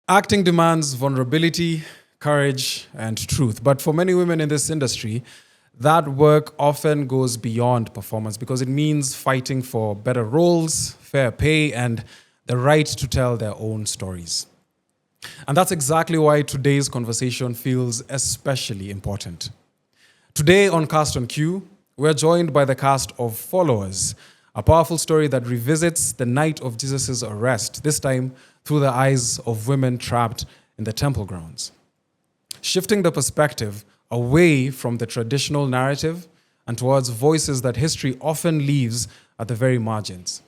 Acting demands vulnerability, courage, and truth. But for many women in this industry, that work often goes beyond performance because it means fighting for better roles, fair pay, and the right to tell their own stories. And that's exactly why today's conversation feels especially important. Today on Cast on Q, we're joined by the cast of Followers, a powerful story that revisits the night of Jesus' arrest, this time through the eyes of women trapped in the temple grounds. Shifting the perspective away from the traditional narrative and towards voices that history often leaves at the very margins.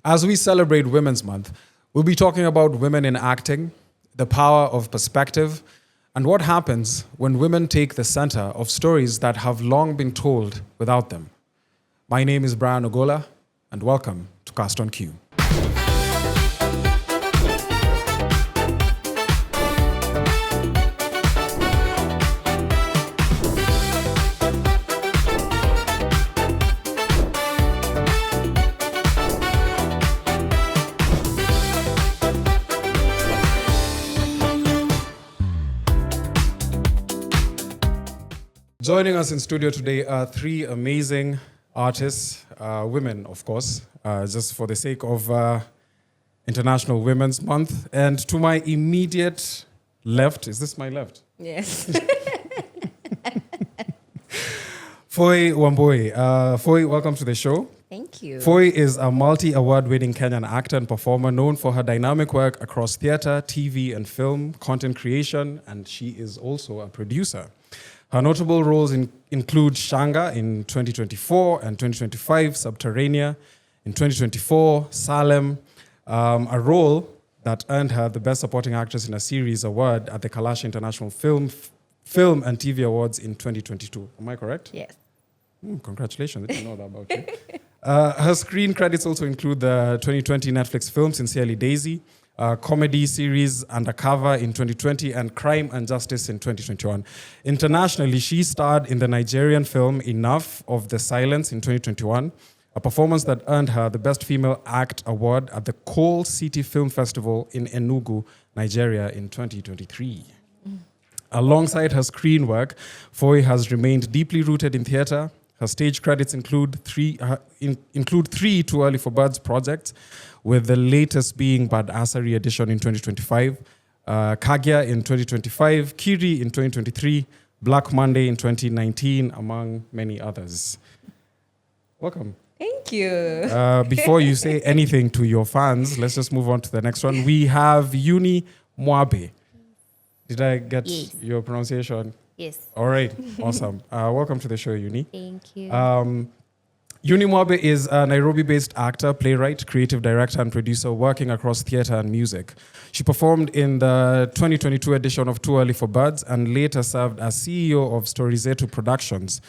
As we celebrate Women's Month, we'll be talking about women in acting, the power of perspective, and what happens when women take the center of stories that have long been told without them. My name is Brian Ogola, and welcome to Cast on Q. Joining us in studio today are three amazing artists, women, of course, just for the sake of International Women's Month. And to my immediate left, is this my left? Yes. Foi Wambui. Foi, welcome to the show. Thank you. Foi is a multi-award-winning Kenyan actor and performer known for her dynamic work across theater, TV, and film, content creation, and she is also a producer. Her notable roles include Shanga in 2024 and 2025, Subterranea in 2024, Salem, a role that earned her the Best Supporting Actress in a Series award at the Kalash International Film and TV Awards in 2022. Am I correct? Yes. Congratulations, I didn't know that about you. Her screen credits also include the 2020 Netflix film Sincerely Daisy, comedy series Undercover in 2020, and Crime and Justice in 2021. Internationally, she starred in the Nigerian film Enough of the Silence in 2021, a performance that earned her the Best Female Act award at the Coal City Film Festival in Enugu, Nigeria in 2023. Alongside her screen work, Foi has remained deeply rooted in theater. Her stage credits include three Too Early for Birds projects, with the latest being Bad Asari edition in 2025, Kagia in 2025, Kiri in 2023, Black Monday in 2019, among many others. Welcome. Thank you. Before you say anything to your fans, let's just move on to the next one. We have Eunie Mwabe. Did I get your pronunciation? Yes. All right, awesome. Welcome to the show, Eunie. Thank you. Eunie Mwabe is a Nairobi-based actor, playwright, creative director, and producer working across theater and music. She performed in the 2022 edition of Too Early for Birds and later served as CEO of Zetu Productions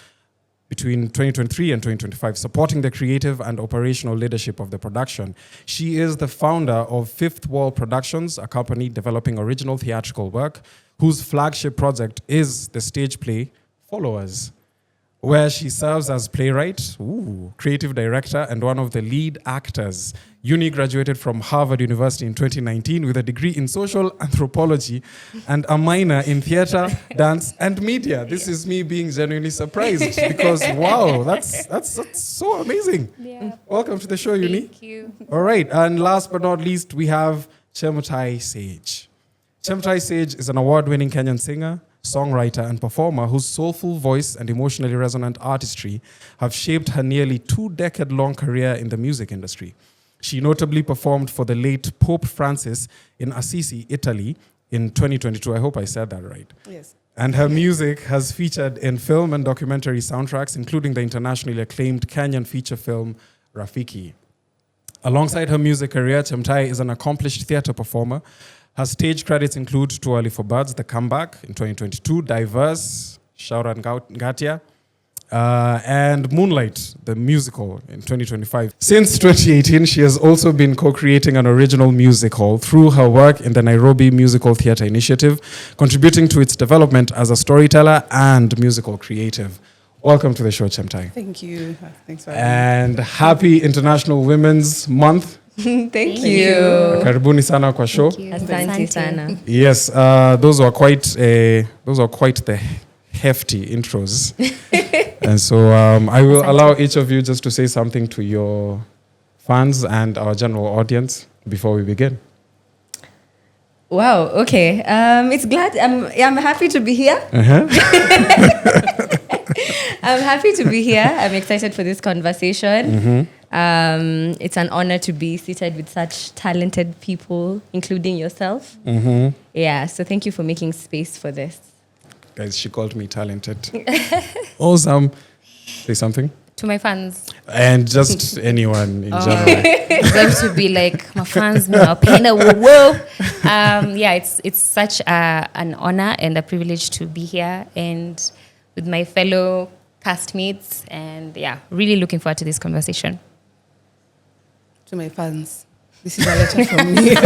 between 2023 and 2025, supporting the creative and operational leadership of the production. She is the founder of Fifth Wall Productions, a company developing original theatrical work, whose flagship project is the stage play Followers, where she serves as playwright, creative director, and one of the lead actors. Eunie graduated from Harvard University in 2019 with a degree in Social Anthropology and a minor in theater, dance, and media. This is me being genuinely surprised because, wow, that's so amazing. Yeah. Welcome to the show, Eunie. Thank you. All right, and last but not least, we have Chemutai Sage. Chemutai Sage is an award-winning Kenyan singer, songwriter, and performer whose soulful voice and emotionally resonant artistry have shaped her nearly 2-decade-long career in the music industry. She notably performed for the late Pope Francis in Assisi, Italy in 2022. I hope I said that right. Yes. And her music has featured in film and documentary soundtracks, including the internationally acclaimed Kenyan feature film Rafiki. Alongside her music career, Chemutai is an accomplished theater performer. Her stage credits include Too Early for Birds, The Comeback in 2022, Diverse, Shaura and Gatia, and Moonlight, the musical in 2025. Since 2018, she has also been co-creating an original musical through her work in the Nairobi Musical Theatre Initiative, contributing to its development as a storyteller and musical creative. Welcome to the show, Chemutai. Thank you. Thanks for having me. And happy International Women's Month. Thank you. Karibuni sana kwa show. Asante sana. Yes, those were quite the hefty intros. And so I will allow each of you just to say something to your fans and our general audience before we begin. Wow, okay. I'm happy to be here. I'm happy to be here. I'm excited for this conversation. It's an honor to be seated with such talented people, including yourself. Yeah, so thank you for making space for this. Guys, she called me talented. Awesome. Say something. To my fans. And just anyone in general. Them to be like, my fans, whoa. Yeah, it's such an honor and a privilege to be here and with my fellow castmates. And yeah, really looking forward to this conversation. To my fans, this is a letter from me.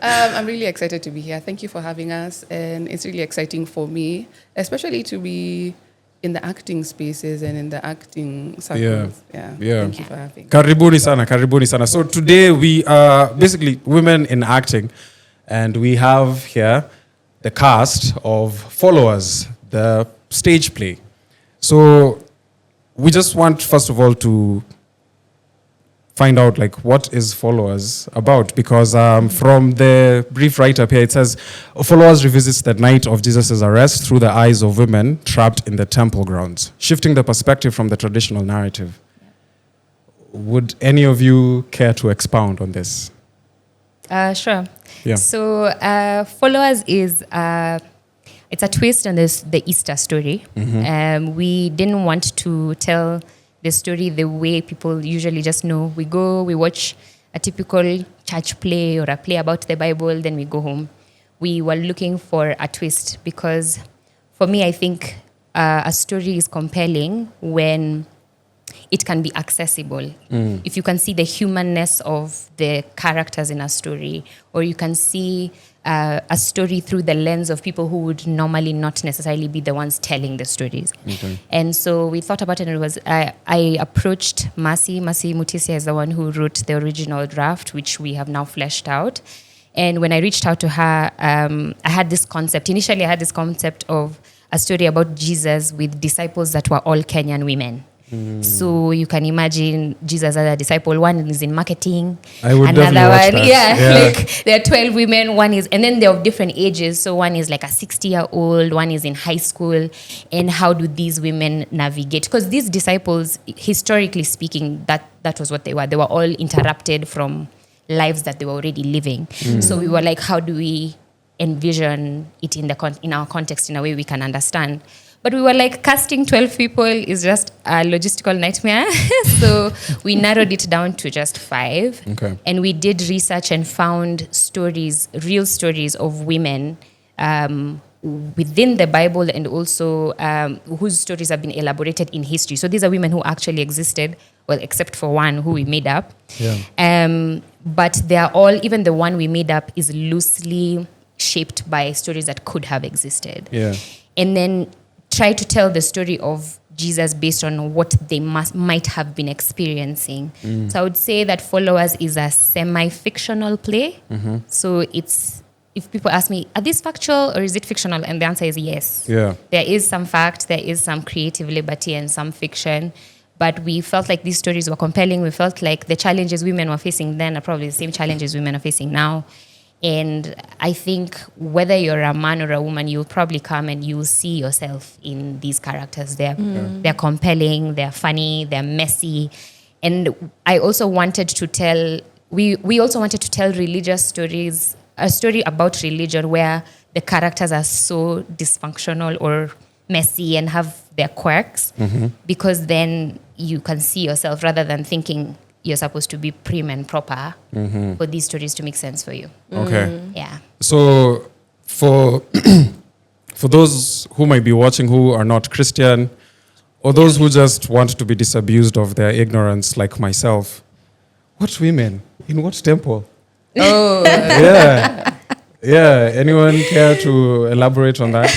I'm really excited to be here. Thank you for having us. And it's really exciting for me, especially to be in the acting spaces and in the acting circles. Yeah. Thank you for having me. Karibuni sana. So today we are basically women in acting. And we have here the cast of Followers, the stage play. So we just want, first of all, to find out like what is Followers about, because from the brief write-up here it says Followers revisits the night of Jesus' arrest through the eyes of women trapped in the temple grounds, shifting the perspective from the traditional narrative. Would any of you care to expound on this? Sure. Yeah. So Followers is it's a twist on the Easter story. We didn't want to tell the story the way people usually just know. We go, we watch a typical church play or a play about the Bible, then we go home. We were looking for a twist because for me, I think a story is compelling when it can be accessible. If you can see the humanness of the characters in a story, or you can see a story through the lens of people who would normally not necessarily be the ones telling the stories. Okay. And so we thought about it, and it was I approached Masi Mutisia is the one who wrote the original draft, which we have now fleshed out. And when I reached out to her, I had this concept. Initially, I had this concept of a story about Jesus with disciples that were all Kenyan women. So you can imagine Jesus as a disciple. One is in marketing. I would another definitely watch one, that. like there are 12 women. One is, and then they're of different ages. So one is like a 60-year-old. One is in high school. And how do these women navigate? Because these disciples, historically speaking, that was what they were. They were all interrupted from lives that they were already living. So we were like, how do we envision it in our context in a way we can understand? But we were like, casting 12 people is just a logistical nightmare. So we narrowed it down to just 5. Okay. And we did research and found stories, real stories of women within the Bible, and also whose stories have been elaborated in history. So these are women who actually existed, well, except for one who we made up. Yeah. But they are all, even the one we made up is loosely shaped by stories that could have existed. Yeah. And then try to tell the story of Jesus based on what they might have been experiencing. So I would say that Followers is a semi-fictional play. So it's, if people ask me, are these factual or is it fictional? And the answer is yes. Yeah. There is some fact, there is some creative liberty and some fiction. But we felt like these stories were compelling. We felt like the challenges women were facing then are probably the same challenges women are facing now. And I think whether you're a man or a woman, you'll probably come and you'll see yourself in these characters. They're compelling, they're funny, they're messy. And I also wanted to tell, we also wanted to tell religious stories, a story about religion where the characters are so dysfunctional or messy and have their quirks, because then you can see yourself rather than thinking you're supposed to be prim and proper for these stories to make sense for you. Okay. Yeah. So for those who might be watching who are not Christian, or those who just want to be disabused of their ignorance like myself, what women? In what temple? Oh. Yeah. Anyone care to elaborate on that?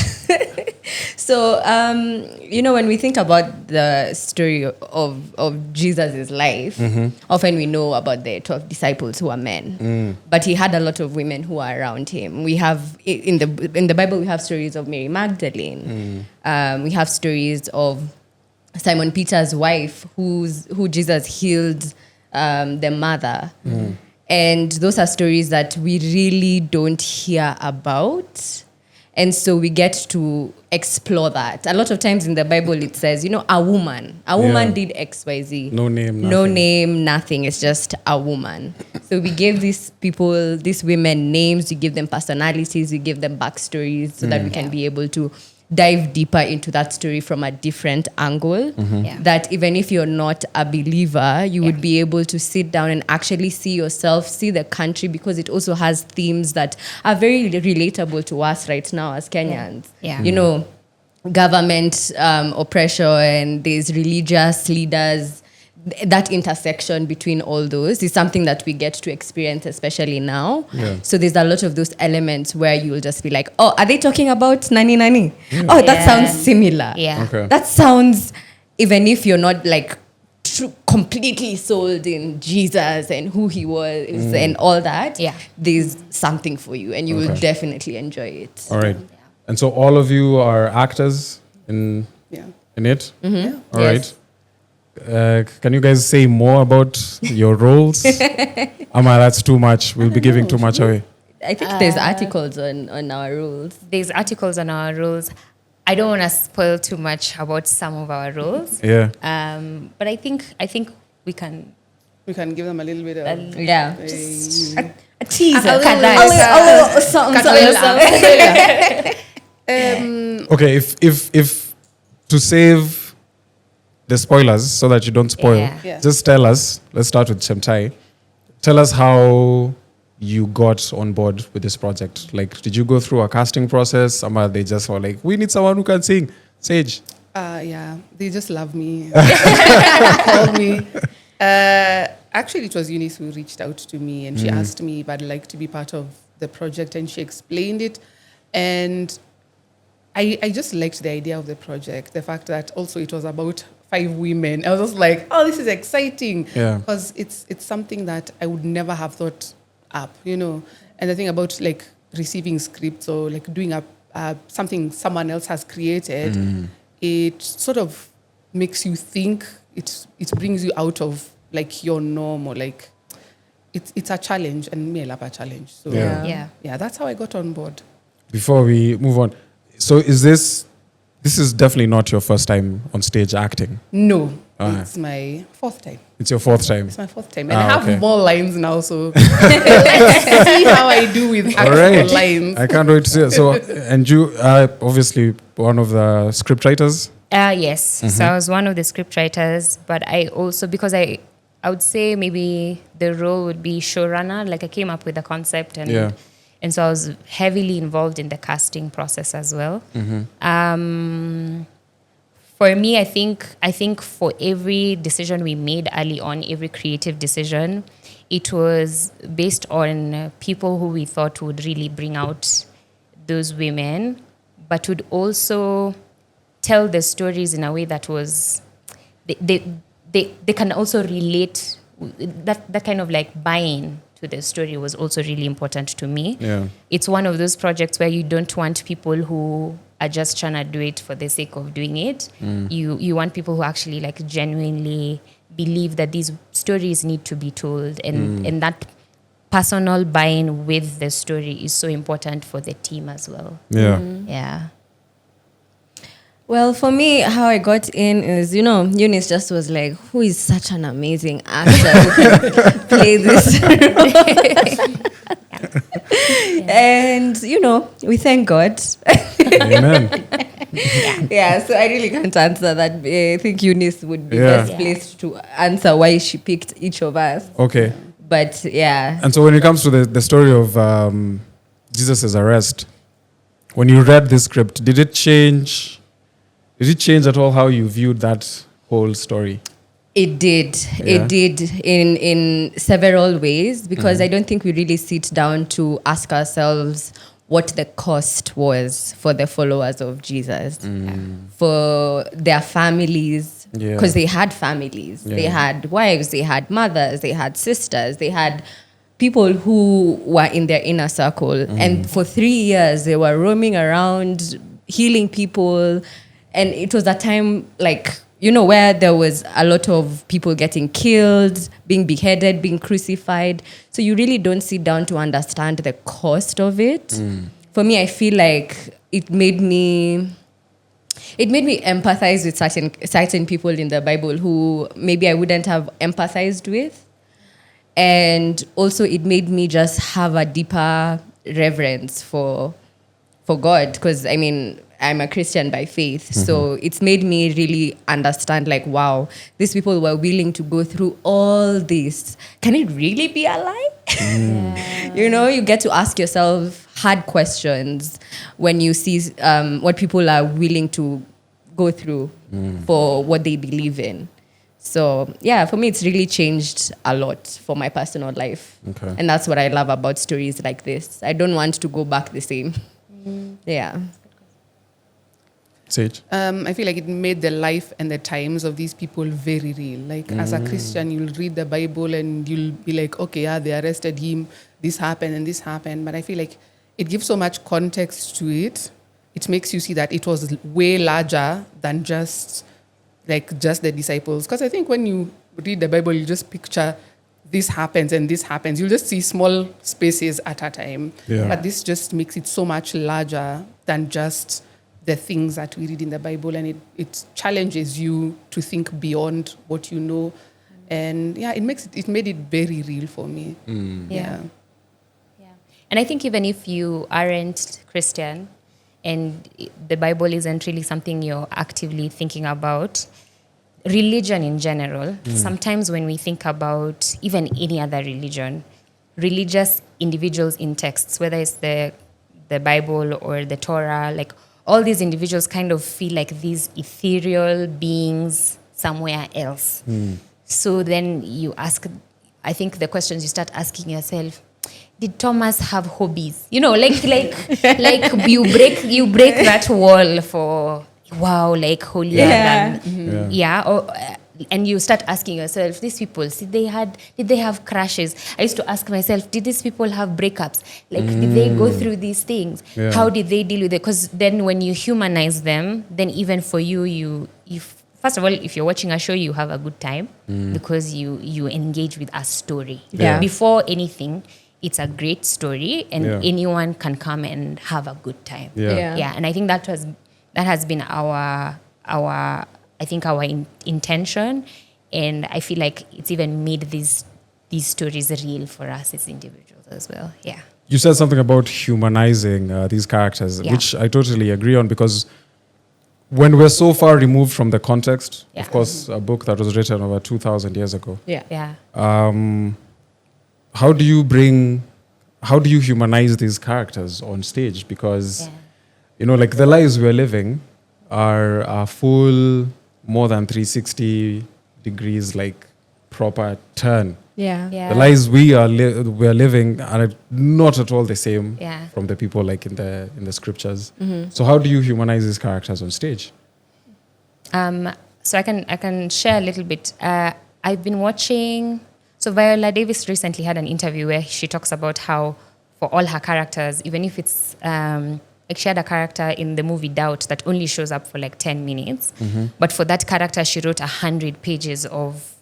So, when we think about the story of Jesus' life, often we know about the 12 disciples who are men, but he had a lot of women who are around him. We have, in the Bible, we have stories of Mary Magdalene. We have stories of Simon Peter's wife, who Jesus healed the mother. And those are stories that we really don't hear about. And so we get to explore that. A lot of times in the Bible, it says, a woman did X, Y, Z. No name, nothing. No name, nothing. It's just a woman. So we give these people, these women names, we give them personalities, we give them backstories so that we can be able to dive deeper into that story from a different angle. That even if you're not a believer, you would be able to sit down and actually see yourself, see the country, because it also has themes that are very relatable to us right now as Kenyans. Government oppression, and there's religious leaders. That intersection between all those is something that we get to experience, especially now. So there's a lot of those elements where you'll just be like, oh, are they talking about nani nani? Oh, that sounds similar. Okay. That sounds, even if you're not like completely sold in Jesus and who he was and all that, there's something for you, and you will definitely enjoy it. All right. And so all of you are actors in it? All right. Can you guys say more about your roles? Ama, that's too much. We'll be giving too much away. I think there's articles on our rules. There's articles on our rules. I don't want to spoil too much about some of our roles. Yeah. But I think we can. We can give them a little bit of Just a teaser. A Okay, if to save the spoilers so that you don't spoil, just tell us, let's start with Chemutai. Tell us how you got on board with this project. Like, did you go through a casting process? Or they just were like, we need someone who can sing? Sage. They just love me. Called me. Actually, it was Eunice who reached out to me, and she asked me if I'd like to be part of the project, and she explained it. And I just liked the idea of the project, the fact that also it was about 5 women. I was just like, oh, this is exciting. Because it's something that I would never have thought up, And the thing about like receiving scripts or like doing something someone else has created, it sort of makes you think. It brings you out of like your norm, or like it's a challenge, and me, I love a challenge. So that's how I got on board. Before we move on, so this is definitely not your first time on stage acting? No, it's my 4th time. It's your 4th time? It's my 4th time. And I have more lines now, so let's see how I do with actual lines. I can't wait to see it. So, and you are obviously one of the script writers? Yes. So I was one of the script writers, but I also, because I would say maybe the role would be showrunner. Like I came up with the concept, and so I was heavily involved in the casting process as well. For me, I think for every decision we made early on, every creative decision, it was based on people who we thought would really bring out those women, but would also tell the stories in a way that was they can also relate. That kind of like buy-in to the story was also really important to me. It's one of those projects where you don't want people who are just trying to do it for the sake of doing it. You want people who actually like genuinely believe that these stories need to be told, and that personal buy-in with the story is so important for the team as well. Well, for me, how I got in is, Eunice just was like, who is such an amazing actor who can play this role? And, we thank God. Amen. So I really can't answer that. I think Eunice would be best placed to answer why she picked each of us. Okay. But, And so when it comes to the story of Jesus' arrest, when you read the script, did it change at all how you viewed that whole story? It did. It did in several ways, because I don't think we really sit down to ask ourselves, what the cost was for the followers of Jesus, for their families, because they had families, they had wives, they had mothers, they had sisters, they had people who were in their inner circle. And for 3 years, they were roaming around, healing people. And it was a time like, you know, where there was a lot of people getting killed, being beheaded, being crucified. So you really don't sit down to understand the cost of it. For me, I feel like it made me empathize with certain people in the Bible who maybe I wouldn't have empathized with. And also it made me just have a deeper reverence for God. Because, I mean, I'm a Christian by faith. So it's made me really understand, like, wow, these people were willing to go through all this. Can it really be a lie? You know, you get to ask yourself hard questions when you see what people are willing to go through for what they believe in. So, yeah, for me, it's really changed a lot for my personal life. Okay. And that's what I love about stories like this. I don't want to go back the same. Yeah. Sage? I feel like it made the life and the times of these people very real. Like, as a Christian, you'll read the Bible and you'll be like, okay, yeah, they arrested him, this happened and this happened. But I feel like it gives so much context to it. It makes you see that it was way larger than just the disciples. Because I think when you read the Bible, you just picture this happens and this happens. You'll just see small spaces at a time. Yeah. But this just makes it so much larger than just the things that we read in the Bible, and it challenges you to think beyond what you know. And yeah, it made it very real for me. Yeah. And I think even if you aren't Christian and the Bible isn't really something you're actively thinking about, religion in general, sometimes when we think about even any other religion, religious individuals in texts, whether it's the Bible or the Torah, like all these individuals kind of feel like these ethereal beings somewhere else. So then you ask, I think the questions you start asking yourself, did Thomas have hobbies? You know, like you break that wall for, wow, like holier than, and you start asking yourself, these people, did they have crashes? I used to ask myself, did these people have breakups? Like, did they go through these things? Yeah. How did they deal with it? Because then when you humanize them, then even for you first of all, if you're watching a show, you have a good time because you engage with a story. Yeah. Before anything, it's a great story and Yeah. anyone can come and have a good time. Yeah. And I think that has been our intention, and I feel like it's even made these stories real for us as individuals as well. Yeah. You said something about humanizing these characters, which I totally agree on, because when we're so far removed from the context, of course, a book that was written over 2,000 years ago, how do you humanize these characters on stage? Because, you know, like the lives we're living are a full more than 360 degrees, like proper turn. Yeah. The lives we're living are not at all the same from the people like in the scriptures. So how do you humanize these characters on stage? So I can share a little bit. I've been watching. So Viola Davis recently had an interview where she talks about how for all her characters, even if it's like she had a character in the movie Doubt that only shows up for like 10 minutes, but for that character she wrote 100 pages of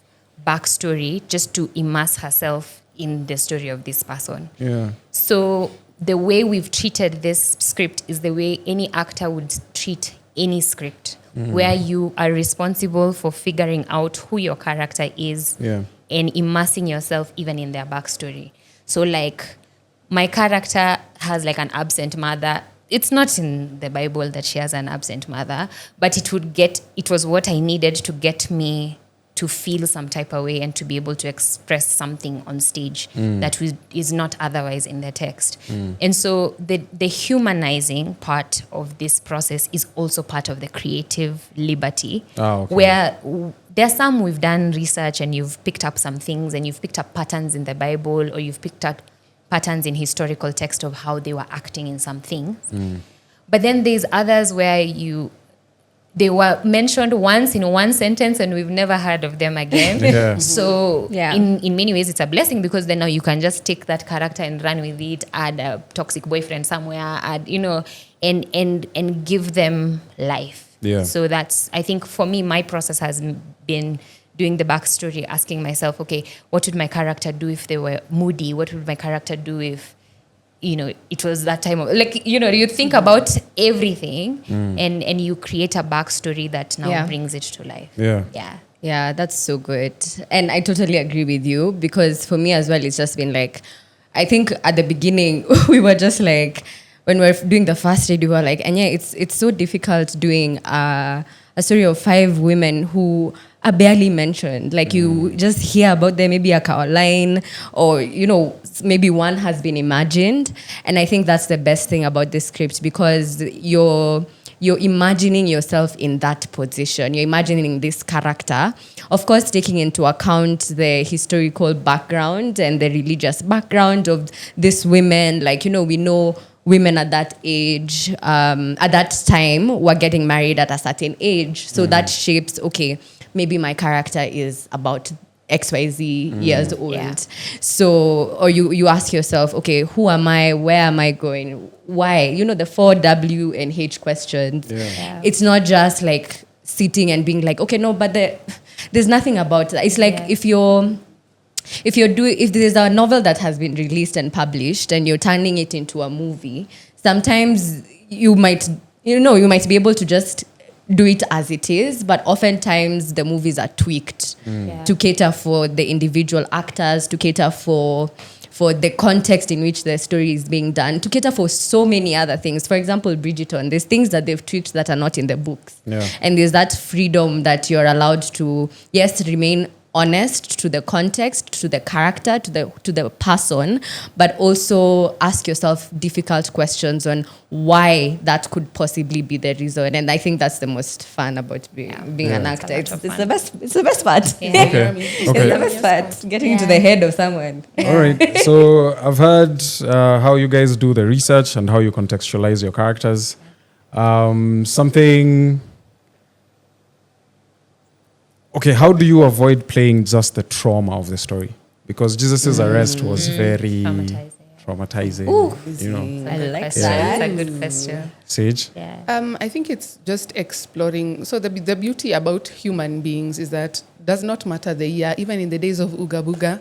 backstory just to immerse herself in the story of this person. Yeah. So the way we've treated this script is the way any actor would treat any script, where you are responsible for figuring out who your character is and immersing yourself even in their backstory. So like my character has like an absent mother. It's not in the Bible that she has an absent mother, but it was what I needed to get me to feel some type of way and to be able to express something on stage that is not otherwise in the text. And so the humanizing part of this process is also part of the creative liberty, where there's some we've done research and you've picked up some things and you've picked up patterns in the Bible, or you've picked up patterns in historical text of how they were acting in some things. But then there's others where they were mentioned once in one sentence and we've never heard of them again. Yeah. So Yeah. in many ways it's a blessing, because then now you can just take that character and run with it, add a toxic boyfriend somewhere, add, and give them life. Yeah. So that's, I think for me, my process has been doing the backstory, asking myself, okay, what would my character do if they were moody? What would my character do if, it was that time of, you think about everything and you create a backstory that now brings it to life. Yeah. Yeah. Yeah, that's so good. And I totally agree with you, because for me as well, it's just been like, I think at the beginning, we were just like, when we were doing the first read, we were like, and yeah, it's so difficult doing a story of 5 women who are barely mentioned. Like you just hear about them, maybe a line, or, maybe one has been imagined. And I think that's the best thing about this script, because you're imagining yourself in that position. You're imagining this character, of course, taking into account the historical background and the religious background of these women. Like, we know women at that age, at that time, were getting married at a certain age. So that shapes, okay, maybe my character is about XYZ years old. Yeah. So, or you ask yourself, okay, who am I? Where am I going? Why? The 4 W and H questions. Yeah. It's not just like sitting and being like, okay, no, but there's nothing about that. It's like if there's a novel that has been released and published and you're turning it into a movie, sometimes you might be able to just do it as it is, but oftentimes the movies are tweaked to cater for the individual actors, to cater for the context in which the story is being done, to cater for so many other things. For example, Bridgerton, there's things that they've tweaked that are not in the books. Yeah. And there's that freedom that you're allowed to, yes, remain honest to the context, to the character, to the person, but also ask yourself difficult questions on why that could possibly be the reason. And I think that's the most fun about being an actor. It's the best part. Yeah. Okay. It's the best part, getting into the head of someone. All right. So I've heard how you guys do the research and how you contextualize your characters. Okay, how do you avoid playing just the trauma of the story? Because Jesus' arrest was very traumatizing. Ooh, I like that. It's a good question. Sage? Yeah. I think it's just exploring. So the beauty about human beings is that does not matter the year, even in the days of Uga Buga,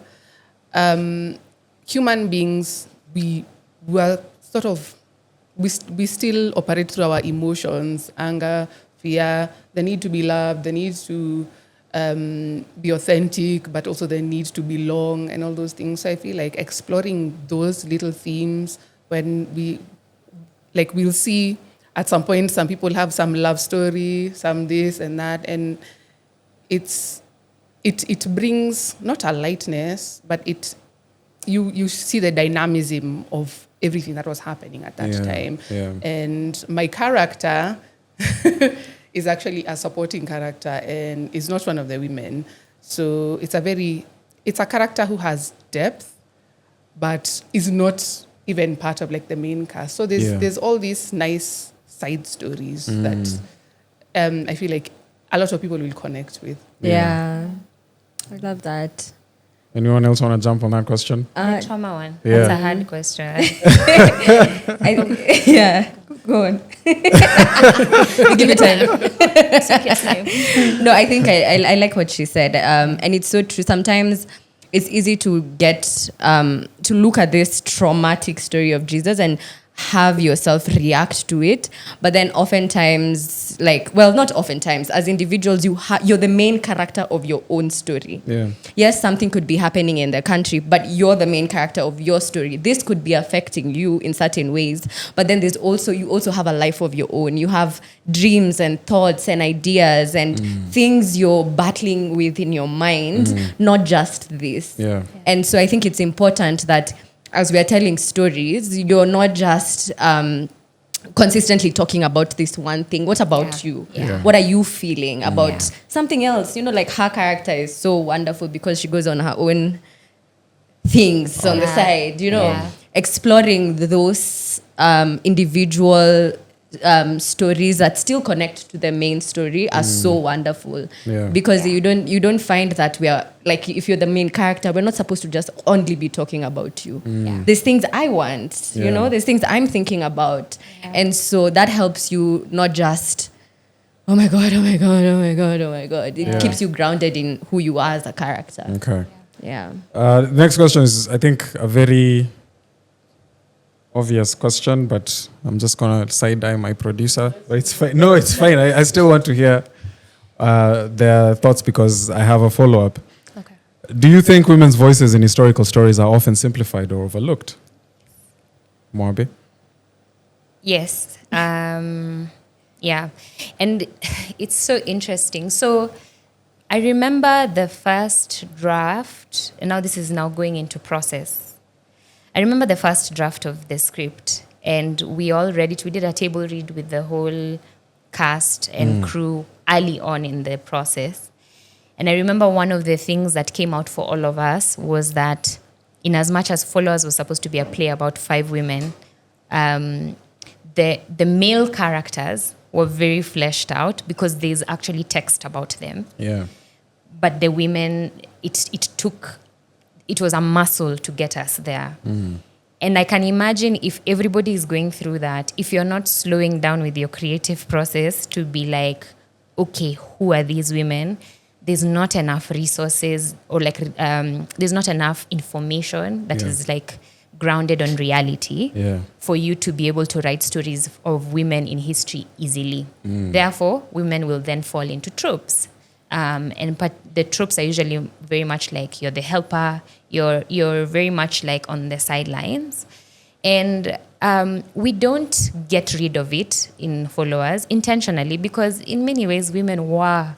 human beings, we still operate through our emotions, anger, fear, the need to be loved, the need to be authentic, but also the need to belong and all those things. So I feel like exploring those little themes, when we'll see at some point some people have some love story, some this and that, and it brings not a lightness, but you see the dynamism of everything that was happening at that time. Yeah. And my character is actually a supporting character and is not one of the women. So it's a character who has depth, but is not even part of the main cast. So there's all these nice side stories that I feel like a lot of people will connect with. Yeah. I love that. Anyone else want to jump on that question? The trauma one. Yeah. That's a hard question. Go on. Give it time. No, I think I like what she said. And it's so true. Sometimes it's easy to get, to look at this traumatic story of Jesus and have yourself react to it, but then oftentimes, not oftentimes, as individuals, you're the main character of your own story. Yeah. Yes, something could be happening in the country, but you're the main character of your story. This could be affecting you in certain ways, but then you also have a life of your own. You have dreams and thoughts and ideas and things you're battling with in your mind, not just this. Yeah. And so I think it's important that as we are telling stories, you're not just consistently talking about this one thing. What about you? Yeah. What are you feeling about something else? Her character is so wonderful because she goes on her own things on the side, exploring those individual stories that still connect to the main story are so wonderful. Because you don't find that we are like, if you're the main character, we're not supposed to just only be talking about you. There's things I want, you know, there's things I'm thinking about, and so that helps you not just oh my god. It keeps you grounded in who you are as a character. Okay. Yeah. The next question is, I think, a very obvious question, but I'm just gonna side-eye my producer. But it's fine. No, it's fine. I still want to hear their thoughts because I have a follow-up. Okay. Do you think women's voices in historical stories are often simplified or overlooked? Mwabe? Yes. Yeah. And it's so interesting. So I remember the first draft, and now this is now going into process. I remember the first draft of the script, and we all read it. We did a table read with the whole cast and crew early on in the process. And I remember one of the things that came out for all of us was that in as much as Followers was supposed to be a play about 5 women, the male characters were very fleshed out because there's actually text about them. Yeah. But the women, it was a muscle to get us there. And I can imagine if everybody is going through that, if you're not slowing down with your creative process to be like, okay, who are these women? There's not enough resources or there's not enough information that is like grounded on reality for you to be able to write stories of women in history easily. Therefore, women will then fall into tropes. But the tropes are usually very much like you're the helper, you're very much like on the sidelines. And we don't get rid of it in Followers intentionally because in many ways women were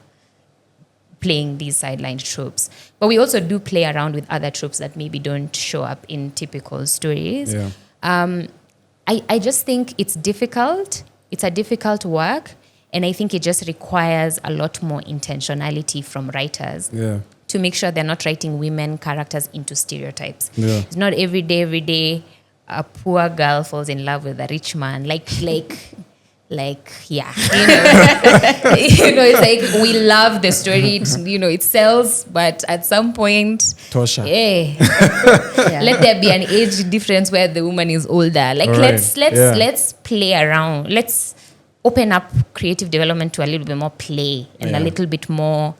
playing these sideline tropes. But we also do play around with other tropes that maybe don't show up in typical stories. I just think it's difficult. It's a difficult work. And I think it just requires a lot more intentionality from writers to make sure they're not writing women characters into stereotypes. It's not every day a poor girl falls in love with a rich man. It's like we love the story. It sells, but at some point, Tosha. Let there be an age difference where the woman is older. Let's play around. Let's open up creative development to a little bit more play and a little bit more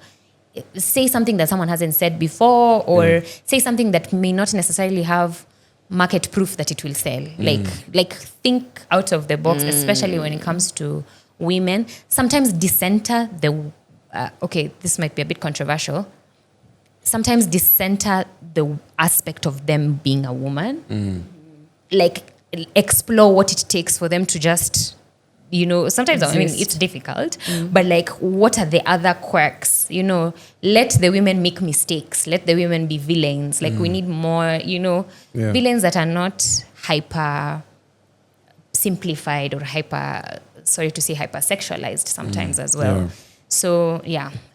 say something that someone hasn't said before or say something that may not necessarily have market proof that it will sell. Like think out of the box, especially when it comes to women. Sometimes decenter this might be a bit controversial. Sometimes decenter the aspect of them being a woman. Like explore what it takes for them to just sometimes it's difficult, but like what are the other quirks? Let the women make mistakes. Let the women be villains. Like we need more, villains that are not hyper simplified or hyper sexualized sometimes as well. So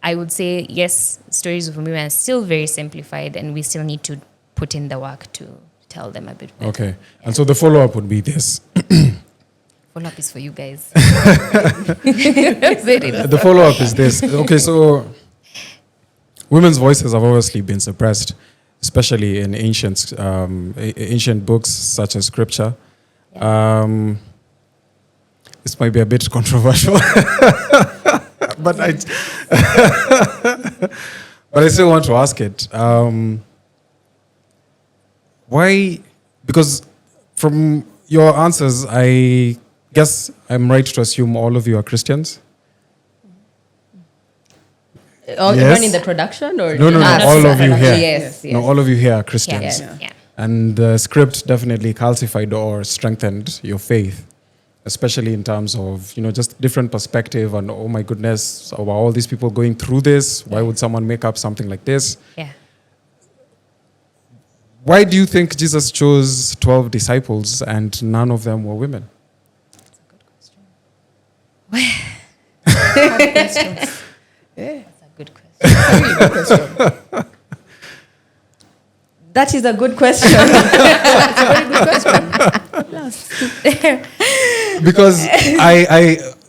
I would say yes, stories of women are still very simplified and we still need to put in the work to tell them a bit better. Okay. And so the follow-up would be this. Follow-up is for you guys. The follow-up is this. Okay, so women's voices have obviously been suppressed, especially in ancient books such as scripture. This might be a bit controversial, but I still want to ask it. Why? Because from your answers, I guess I'm right to assume all of you are Christians? Everyone in the production? Or No, all of you here. Yes. No, all of you here are Christians. Yeah. And the script definitely calcified or strengthened your faith, especially in terms of, just different perspective and, oh my goodness, about all these people going through this. Why would someone make up something like this? Yeah. Why do you think Jesus chose 12 disciples and none of them were women? That's a good question. That's a really good question. That is a good question. Because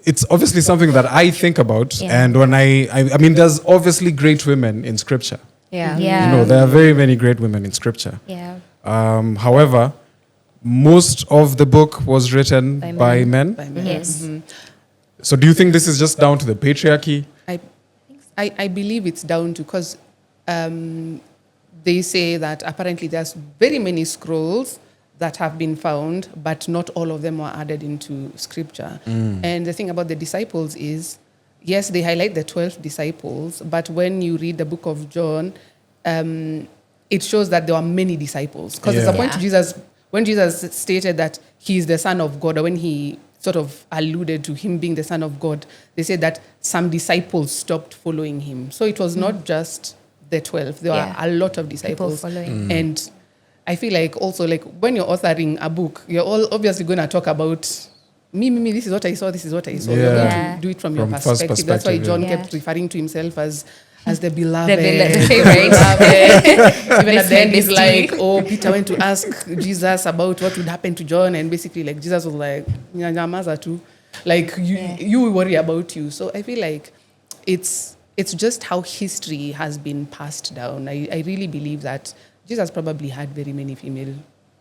it's obviously something that I think about, and when I mean, there's obviously great women in scripture. Yeah. Yeah. You know, there are very many great women in scripture. Yeah. However, most of the book was written by men. By men. Yes. So do you think this is just down to the patriarchy? I believe it's down to, because they say that apparently there's very many scrolls that have been found, but not all of them were added into scripture. And the thing about the disciples is, yes, they highlight the 12 disciples, but when you read the book of John, it shows that there were many disciples. Because there's a point to Jesus, when Jesus stated that he is the Son of God, or when he sort of alluded to him being the Son of God, they said that some disciples stopped following him. So it was not just the 12. There were a lot of disciples. People following. And I feel like also, like, when you're authoring a book, you're all obviously going to talk about me, this is what I saw, this is what I saw. You're going to do it from your first perspective. That's why John Yeah. kept referring to himself as the beloved. The favorite. Even at the end, he's like, oh, Peter went to ask Jesus about what would happen to John. And basically, like, Jesus was like, nyamaza tu. Like, you will worry about you. So I feel like it's just how history has been passed down. I really believe that Jesus probably had very many female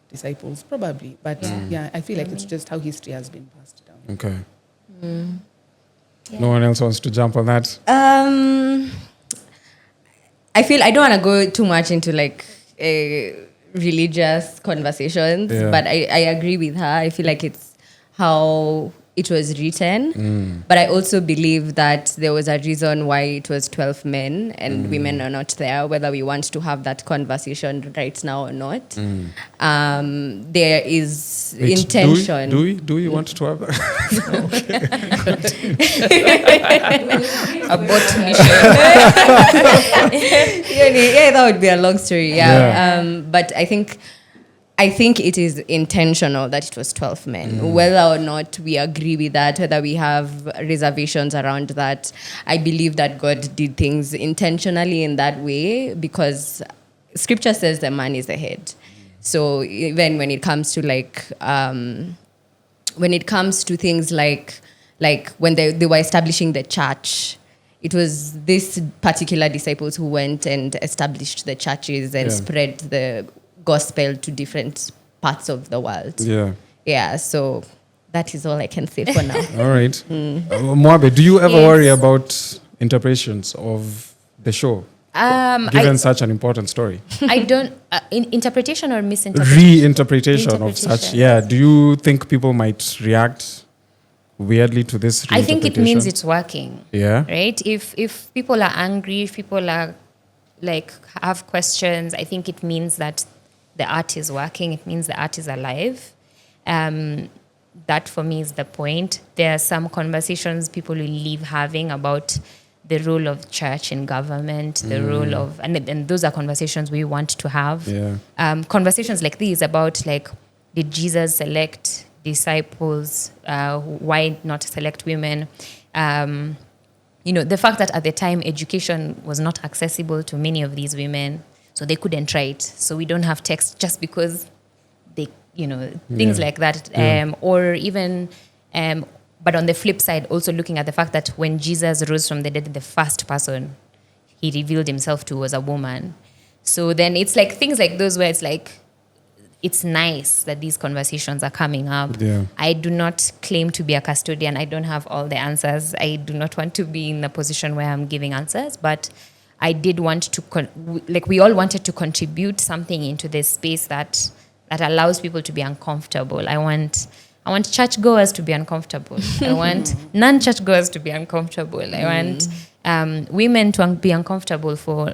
disciples, probably. But I feel like it's just how history has been passed down. Okay. No one else wants to jump on that? I feel I don't want to go too much into like religious conversations, but I agree with her. I feel like it's how it was written, but I also believe that there was a reason why it was 12 men and women are not there, whether we want to have that conversation right now or not. There is intention. Do we want to have that? About Yeah, that would be a long story. But I think it is intentional that it was 12 men. Whether or not we agree with that, whether we have reservations around that, I believe that God did things intentionally in that way, because scripture says the man is the head. So even when it comes to things like when they were establishing the church, it was these particular disciples who went and established the churches and spread the gospel to different parts of the world. Yeah, so that is all I can say for now. All right. Mwabe, do you ever worry about interpretations of the show, given such an important story? I don't. Interpretation or misinterpretation? Reinterpretation of such. Yeah. Do you think people might react weirdly to this reinterpretation? I think it means it's working. Yeah. Right? If people are angry, if people are like have questions, I think it means that the art is working. It means the art is alive. That for me is the point. There are some conversations people will leave having about the role of church in government, the role of, and those are conversations we want to have. Conversations like these about, like, did Jesus select disciples? Why not select women? The fact that at the time education was not accessible to many of these women, so they couldn't write. So we don't have text just because they, things like that. Or even, but on the flip side, also looking at the fact that when Jesus rose from the dead, the first person he revealed himself to was a woman. So then it's like things like those where it's like, it's nice that these conversations are coming up. I do not claim to be a custodian. I don't have all the answers. I do not want to be in a position where I'm giving answers, but I did want to, we all wanted to contribute something into this space that allows people to be uncomfortable. I want churchgoers to be uncomfortable. I want non-churchgoers to be uncomfortable. I want women to be uncomfortable for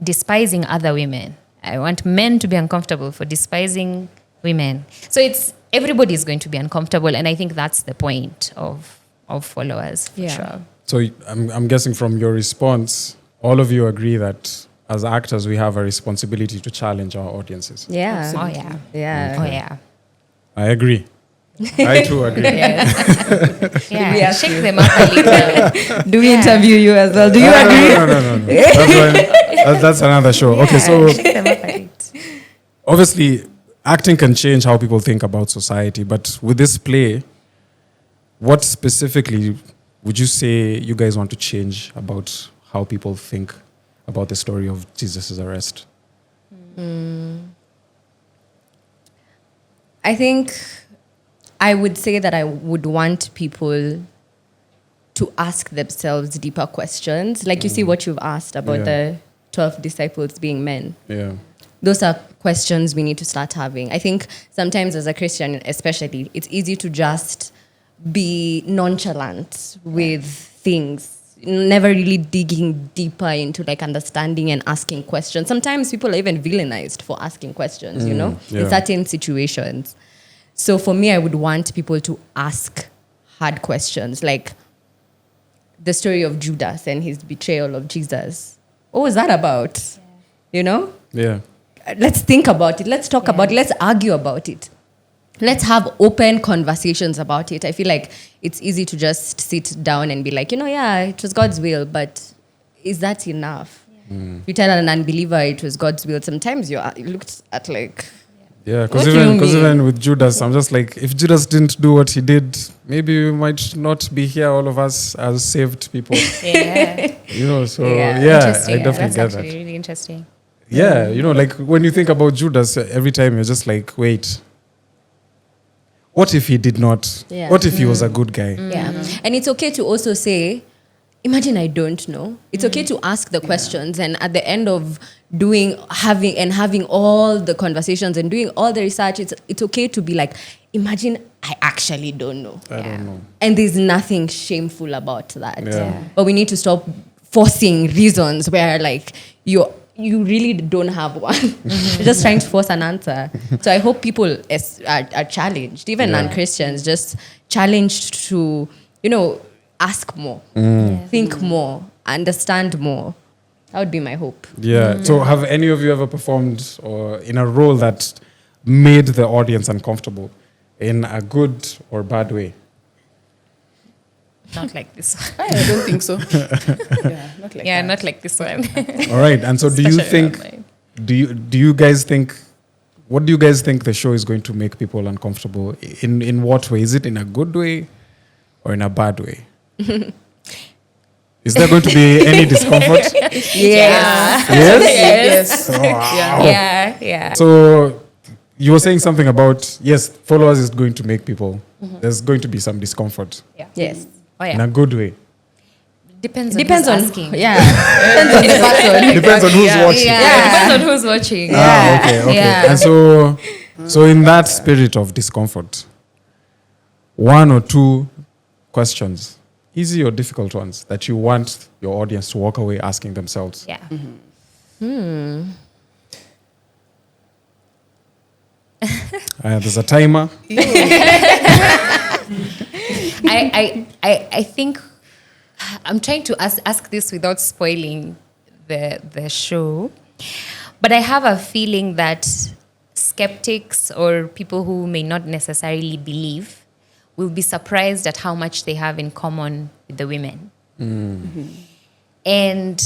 despising other women. I want men to be uncomfortable for despising women. So everybody is going to be uncomfortable, and I think that's the point of followers, for sure. So I'm guessing from your response, all of you agree that as actors we have a responsibility to challenge our audiences. Yeah. Oh yeah. Yeah. Oh yeah. I agree. I too agree. Yes. We Yeah, ask shake you. them up a little. Do we interview you as well? Do you agree? No. That's another show. Okay, so Shake them up a little. obviously, acting can change how people think about society. But with this play, what specifically would you say you guys want to change about how people think about the story of Jesus' arrest? I think I would say that I would want people to ask themselves deeper questions. Like you see what you've asked about Yeah. the 12 disciples being men. Yeah. Those are questions we need to start having. I think sometimes as a Christian, especially, it's easy to just be nonchalant with things, never really digging deeper into like understanding and asking questions. Sometimes people are even villainized for asking questions, you know, yeah. in certain situations. So for me, I would want people to ask hard questions, like the story of Judas and his betrayal of Jesus. What was that about? You know? Yeah. Let's think about it. Let's talk about it. Let's argue about it. Let's have open conversations about it. I feel like it's easy to just sit down and be like, yeah, it was God's will, but is that enough? If you tell an unbeliever it was God's will, sometimes you looked at like, Yeah, What because do you mean? even with Judas, I'm just like, if Judas didn't do what he did, maybe we might not be here, all of us, as saved people. Yeah. So Yeah. I Interesting. definitely That's get actually that. really interesting. Yeah, like when you think about Judas, every time you're just like, wait, what if he did not? Yeah. What if he was a good guy? yeah. And it's okay to also say, imagine I don't know. It's okay to ask the questions, and at the end of having all the conversations and doing all the research, it's okay to be like, imagine I actually don't know. I don't know. And there's nothing shameful about that. Yeah. But we need to stop forcing reasons where like you really don't have one. You're just trying to force an answer. So I hope people are challenged, even non-Christians, just challenged to, ask more, think more, understand more. That would be my hope. Yeah. So have any of you ever performed or in a role that made the audience uncomfortable in a good or bad way? Not like this one. I don't think so. Yeah, not like that. Not like this one. All right. And so do you think, do you guys think, what do you guys think the show is going to make people uncomfortable? In what way? Is it in a good way or in a bad way? Is there going to be any discomfort? Yes. Yes? Yes. Yeah, yeah. So you were saying something about, yes, followers is going to make people, there's going to be some discomfort Yes. Oh, in yeah. a good way. Depends Depends on on who's asking. Yeah. Depends on the person. Depends on who's watching. Yeah, depends on who's watching. Okay. Yeah. And so in that spirit of discomfort, one or two questions, easy or difficult ones, that you want your audience to walk away asking themselves. Yeah. There's a timer. I think I'm trying to ask this without spoiling the show, but I have a feeling that skeptics or people who may not necessarily believe will be surprised at how much they have in common with the women. And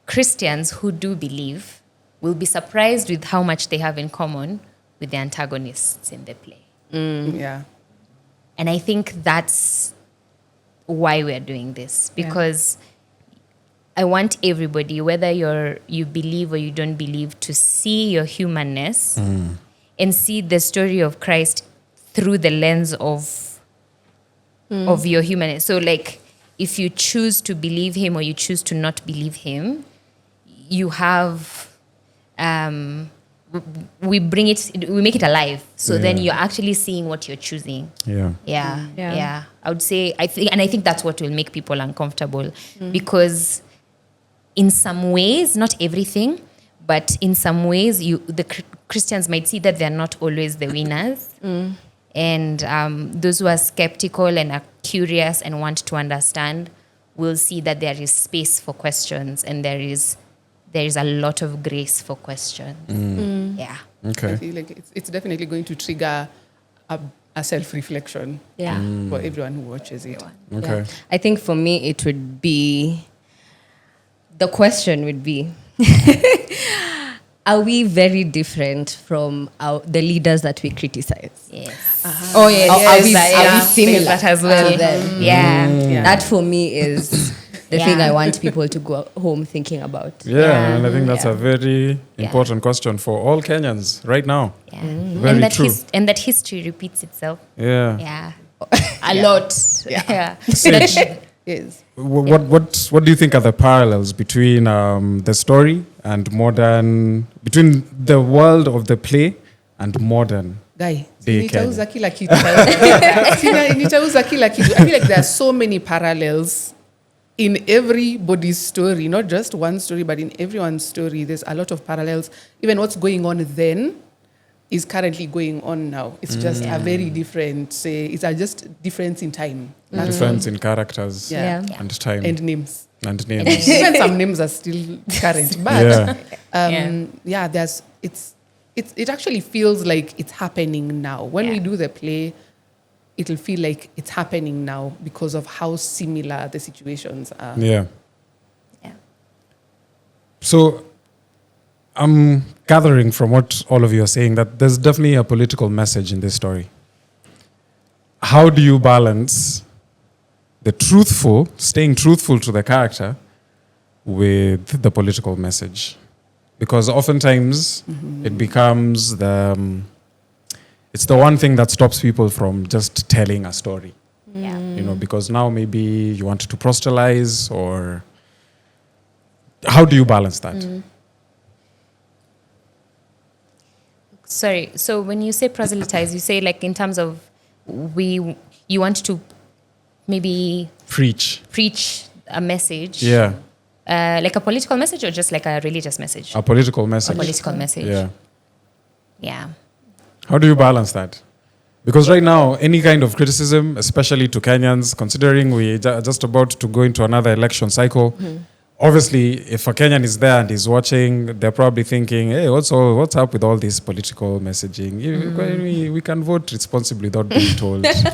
Christians who do believe will be surprised with how much they have in common with the antagonists in the play. Yeah. And I think that's why we're doing this, because I want everybody, whether you believe or you don't believe, to see your humanness and see the story of Christ through the lens of your humanness. So like, if you choose to believe him or you choose to not believe him, you have we make it alive. So then you're actually seeing what you're choosing. Yeah. I would say, I think that's what will make people uncomfortable, because in some ways, not everything, but in some ways, the Christians might see that they're not always the winners. And those who are skeptical and are curious and want to understand will see that there is space for questions, and there is a lot of grace for questions. Yeah. Okay. I feel like it's definitely going to trigger a self-reflection for everyone who watches it. Okay. Yeah. I think for me, it would be, the question would be, are we very different from the leaders that we criticize? Yes. Oh, yeah. Are we similar that as well? to them? Yeah. That for me is the Yeah. thing I want people to go home thinking about. Yeah, and I think that's a very important question for all Kenyans right now. Yeah. Very true. And that history repeats itself. Yeah. Yeah. A lot. Yeah. Sage, Yes. what do you think are the parallels between the story and modern, between the world of the play and modern? Guy, Day nitauza kila kitu. Nitauza kila kitu. I feel like there are so many parallels in everybody's story, not just one story, but in everyone's story. There's a lot of parallels. Even what's going on then is currently going on now. It's just a very different, it's a just difference in time. Difference in characters Yeah. and time And names. and names. Even some names are still current. But Yeah. it actually feels like it's happening now. When we do the play, it'll feel like it's happening now because of how similar the situations are. Yeah. Yeah. So I'm gathering from what all of you are saying that there's definitely a political message in this story. How do you balance the truthful, staying truthful to the character, with the political message? Because oftentimes it becomes it's the one thing that stops people from just telling a story. Yeah. You know, because now maybe you want to proselytize, or how do you balance that? Sorry. So when you say proselytize, you say like in terms of you want to maybe preach a message. Yeah. Like a political message or just like a religious message? A political message. A political message. Yeah. Yeah. How do you balance that? Because right now, any kind of criticism, especially to Kenyans, considering we're just about to go into another election cycle, obviously, if a Kenyan is there and is watching, they're probably thinking, hey, what's up with all this political messaging? We can vote responsibly without being told. Can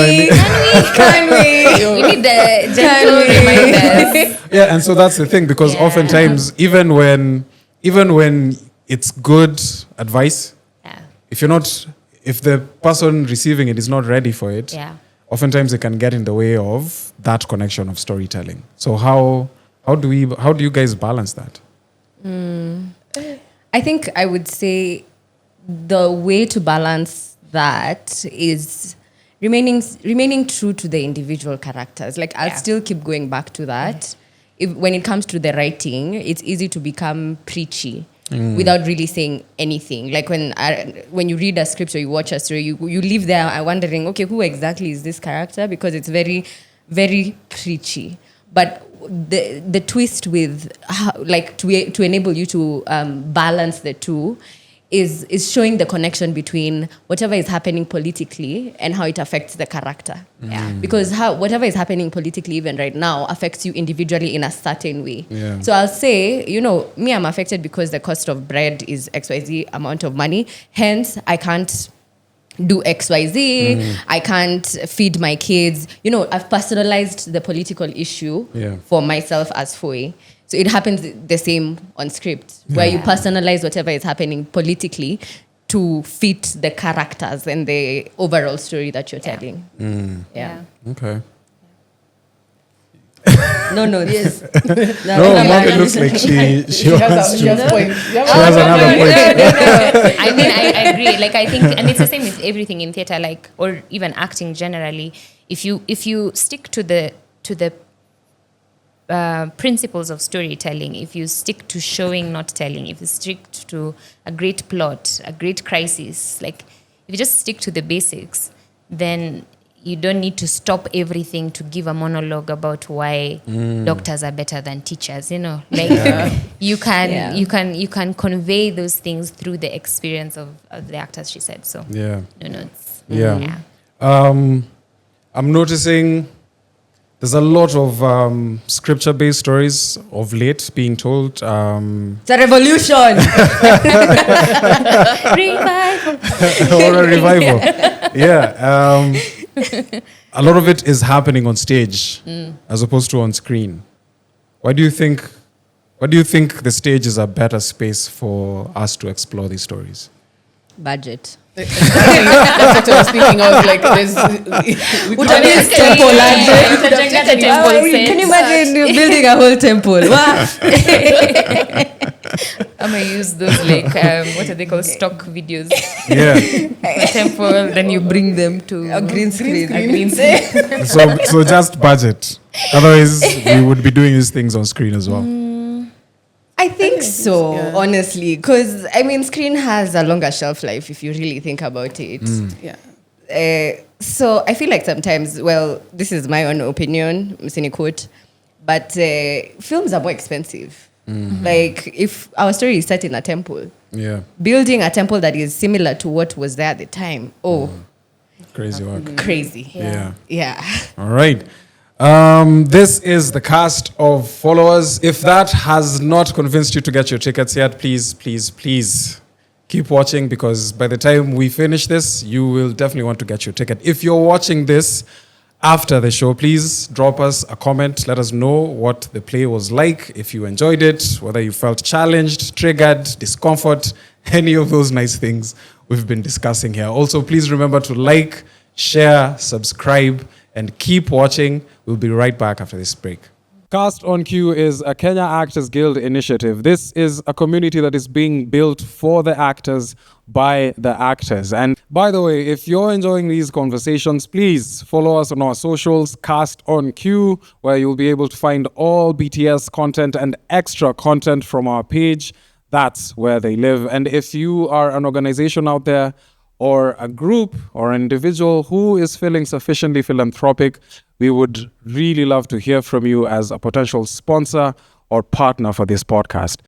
we? We need the gentle reminders. Yeah, and so that's the thing, because oftentimes, even when it's good advice, if the person receiving it is not ready for it, oftentimes it can get in the way of that connection of storytelling. So how do you guys balance that? I think I would say the way to balance that is remaining true to the individual characters. Like I'll still keep going back to that. When it comes to the writing, it's easy to become preachy without really saying anything. Like when you read a script or you watch a story, you leave there wondering, okay, who exactly is this character? Because it's very, very preachy. But the twist with to enable you to balance the two is showing the connection between whatever is happening politically and how it affects the character. Because whatever is happening politically even right now affects you individually in a certain way. So I'll say, me, I'm affected because the cost of bread is XYZ amount of money. Hence, I can't do XYZ. I can't feed my kids. I've personalized the political issue for myself as Foi. So it happens the same on script, where you personalize whatever is happening politically to fit the characters and the overall story that you're telling. Okay. No. Yes. No, Mwabe looks like she has another point. I mean, I agree. Like, I think, and it's the same with everything in theater, like, or even acting generally. If you stick to the principles of storytelling, if you stick to showing, not telling, if you stick to a great plot, a great crisis, like if you just stick to the basics, then you don't need to stop everything to give a monologue about why doctors are better than teachers. Like you can convey those things through the experience of the actors. She said so. I'm noticing There's a lot of scripture-based stories of late being told. It's a revolution. Revival. Or a revival. Yeah. A lot of it is happening on stage as opposed to on screen. Why do you think the stage is a better space for us to explore these stories? Budget. That's what I was thinking of. Like, there's. Can you imagine building a whole temple? Wow. I'm gonna use those like what are they called, stock videos? Yeah. A temple, then you bring them to A green screen. A green screen. So just budget. Otherwise, we would be doing these things on screen as well. I think so, yeah. honestly, because I mean, screen has a longer shelf life if you really think about it. Yeah. So I feel like sometimes, well, this is my own opinion, quote, but films are more expensive. Like if our story is set in a temple, Yeah. building a temple that is similar to what was there at the time, Crazy work. crazy. Yeah. Yeah. All right. This is the cast of Followers. If that has not convinced you to get your tickets yet, please keep watching, because by the time we finish this, you will definitely want to get your ticket. If you're watching this after the show, please drop us a comment. Let us know what the play was like, if you enjoyed it, whether you felt challenged, triggered, discomfort, any of those nice things we've been discussing here. Also, please remember to like, share, subscribe, and keep watching. We'll be right back after this break. Cast on Cue is a Kenya Actors Guild initiative. This is a community that is being built for the actors by the actors. And by the way, if you're enjoying these conversations, please follow us on our socials, Cast on Cue, where you'll be able to find all BTS content and extra content from our page. That's where they live. And if you are an organization out there, or a group or an individual who is feeling sufficiently philanthropic, we would really love to hear from you as a potential sponsor or partner for this podcast.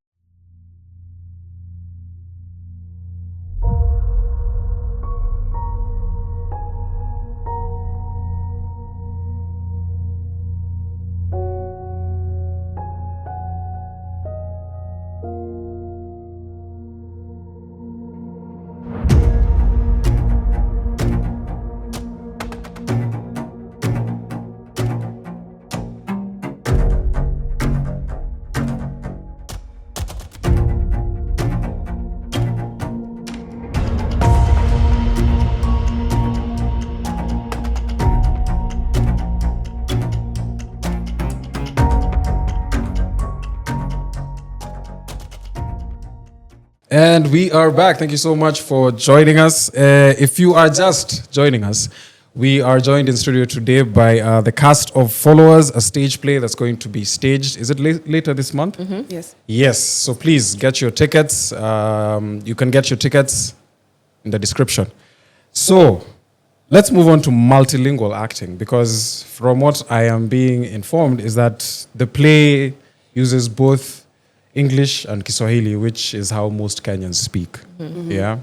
And we are back. Thank you so much for joining us. If you are just joining us, we are joined in studio today by the cast of Followers, a stage play that's going to be staged. Is it later this month? Yes. Yes. So please get your tickets. You can get your tickets in the description. So let's move on to multilingual acting, because from what I am being informed is that the play uses both English and Kiswahili, which is how most Kenyans speak. Yeah.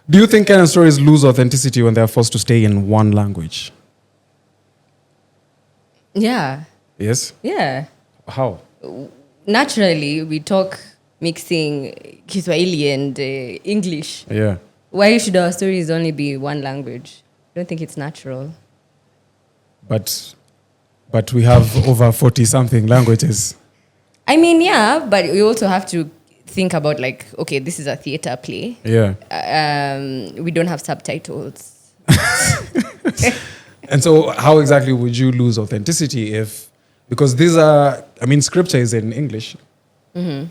Do you think Kenyan stories lose authenticity when they're forced to stay in one language? Yeah. Yes? Yeah. How? Naturally, we talk mixing Kiswahili and English. Yeah. Why should our stories only be one language? I don't think it's natural. But we have over 40-something languages. I mean, yeah, but we also have to think about, like, okay, this is a theater play. Yeah. We don't have subtitles. And so how exactly would you lose authenticity if, because these are, I mean, scripture is in English. Yeah.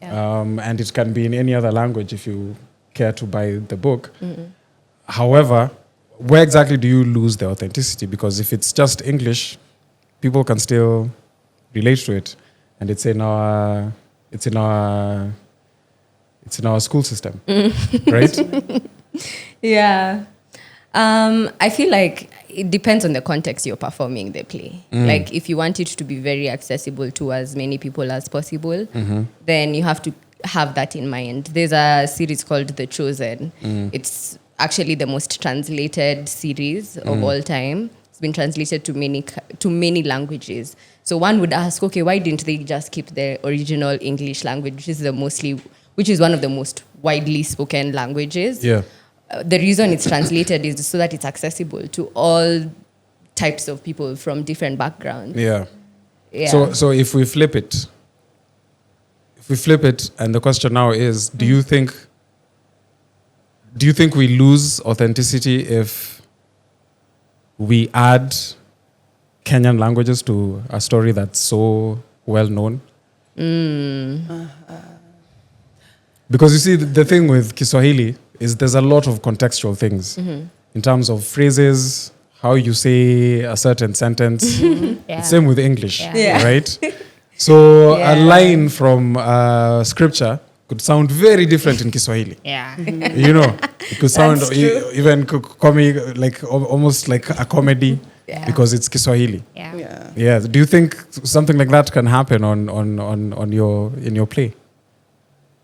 And it can be in any other language if you care to buy the book. However, where exactly do you lose the authenticity? Because if it's just English, people can still relate to it. And it's in our school system, right? Yeah. I feel like it depends on the context you're performing the play. Like, if you want it to be very accessible to as many people as possible, then you have to have that in mind. There's a series called The Chosen. It's actually the most translated series of all time. been translated to many languages. So one would ask, okay, why didn't they just keep the original English language, which is one of the most widely spoken languages? Yeah. The reason it's translated is so that it's accessible to all types of people from different backgrounds. Yeah. Yeah. So if we flip it, and the question now is, do you think we lose authenticity if we add Kenyan languages to a story that's so well known? Because you see, the thing with Kiswahili is there's a lot of contextual things in terms of phrases, how you say a certain sentence. Yeah. Same with English, Yeah. right? So Yeah. a line from scripture could sound very different in Kiswahili. Yeah. You know, it could sound even like almost like a comedy because it's Kiswahili. Yeah. Yeah. Yeah. Do you think something like that can happen in your play?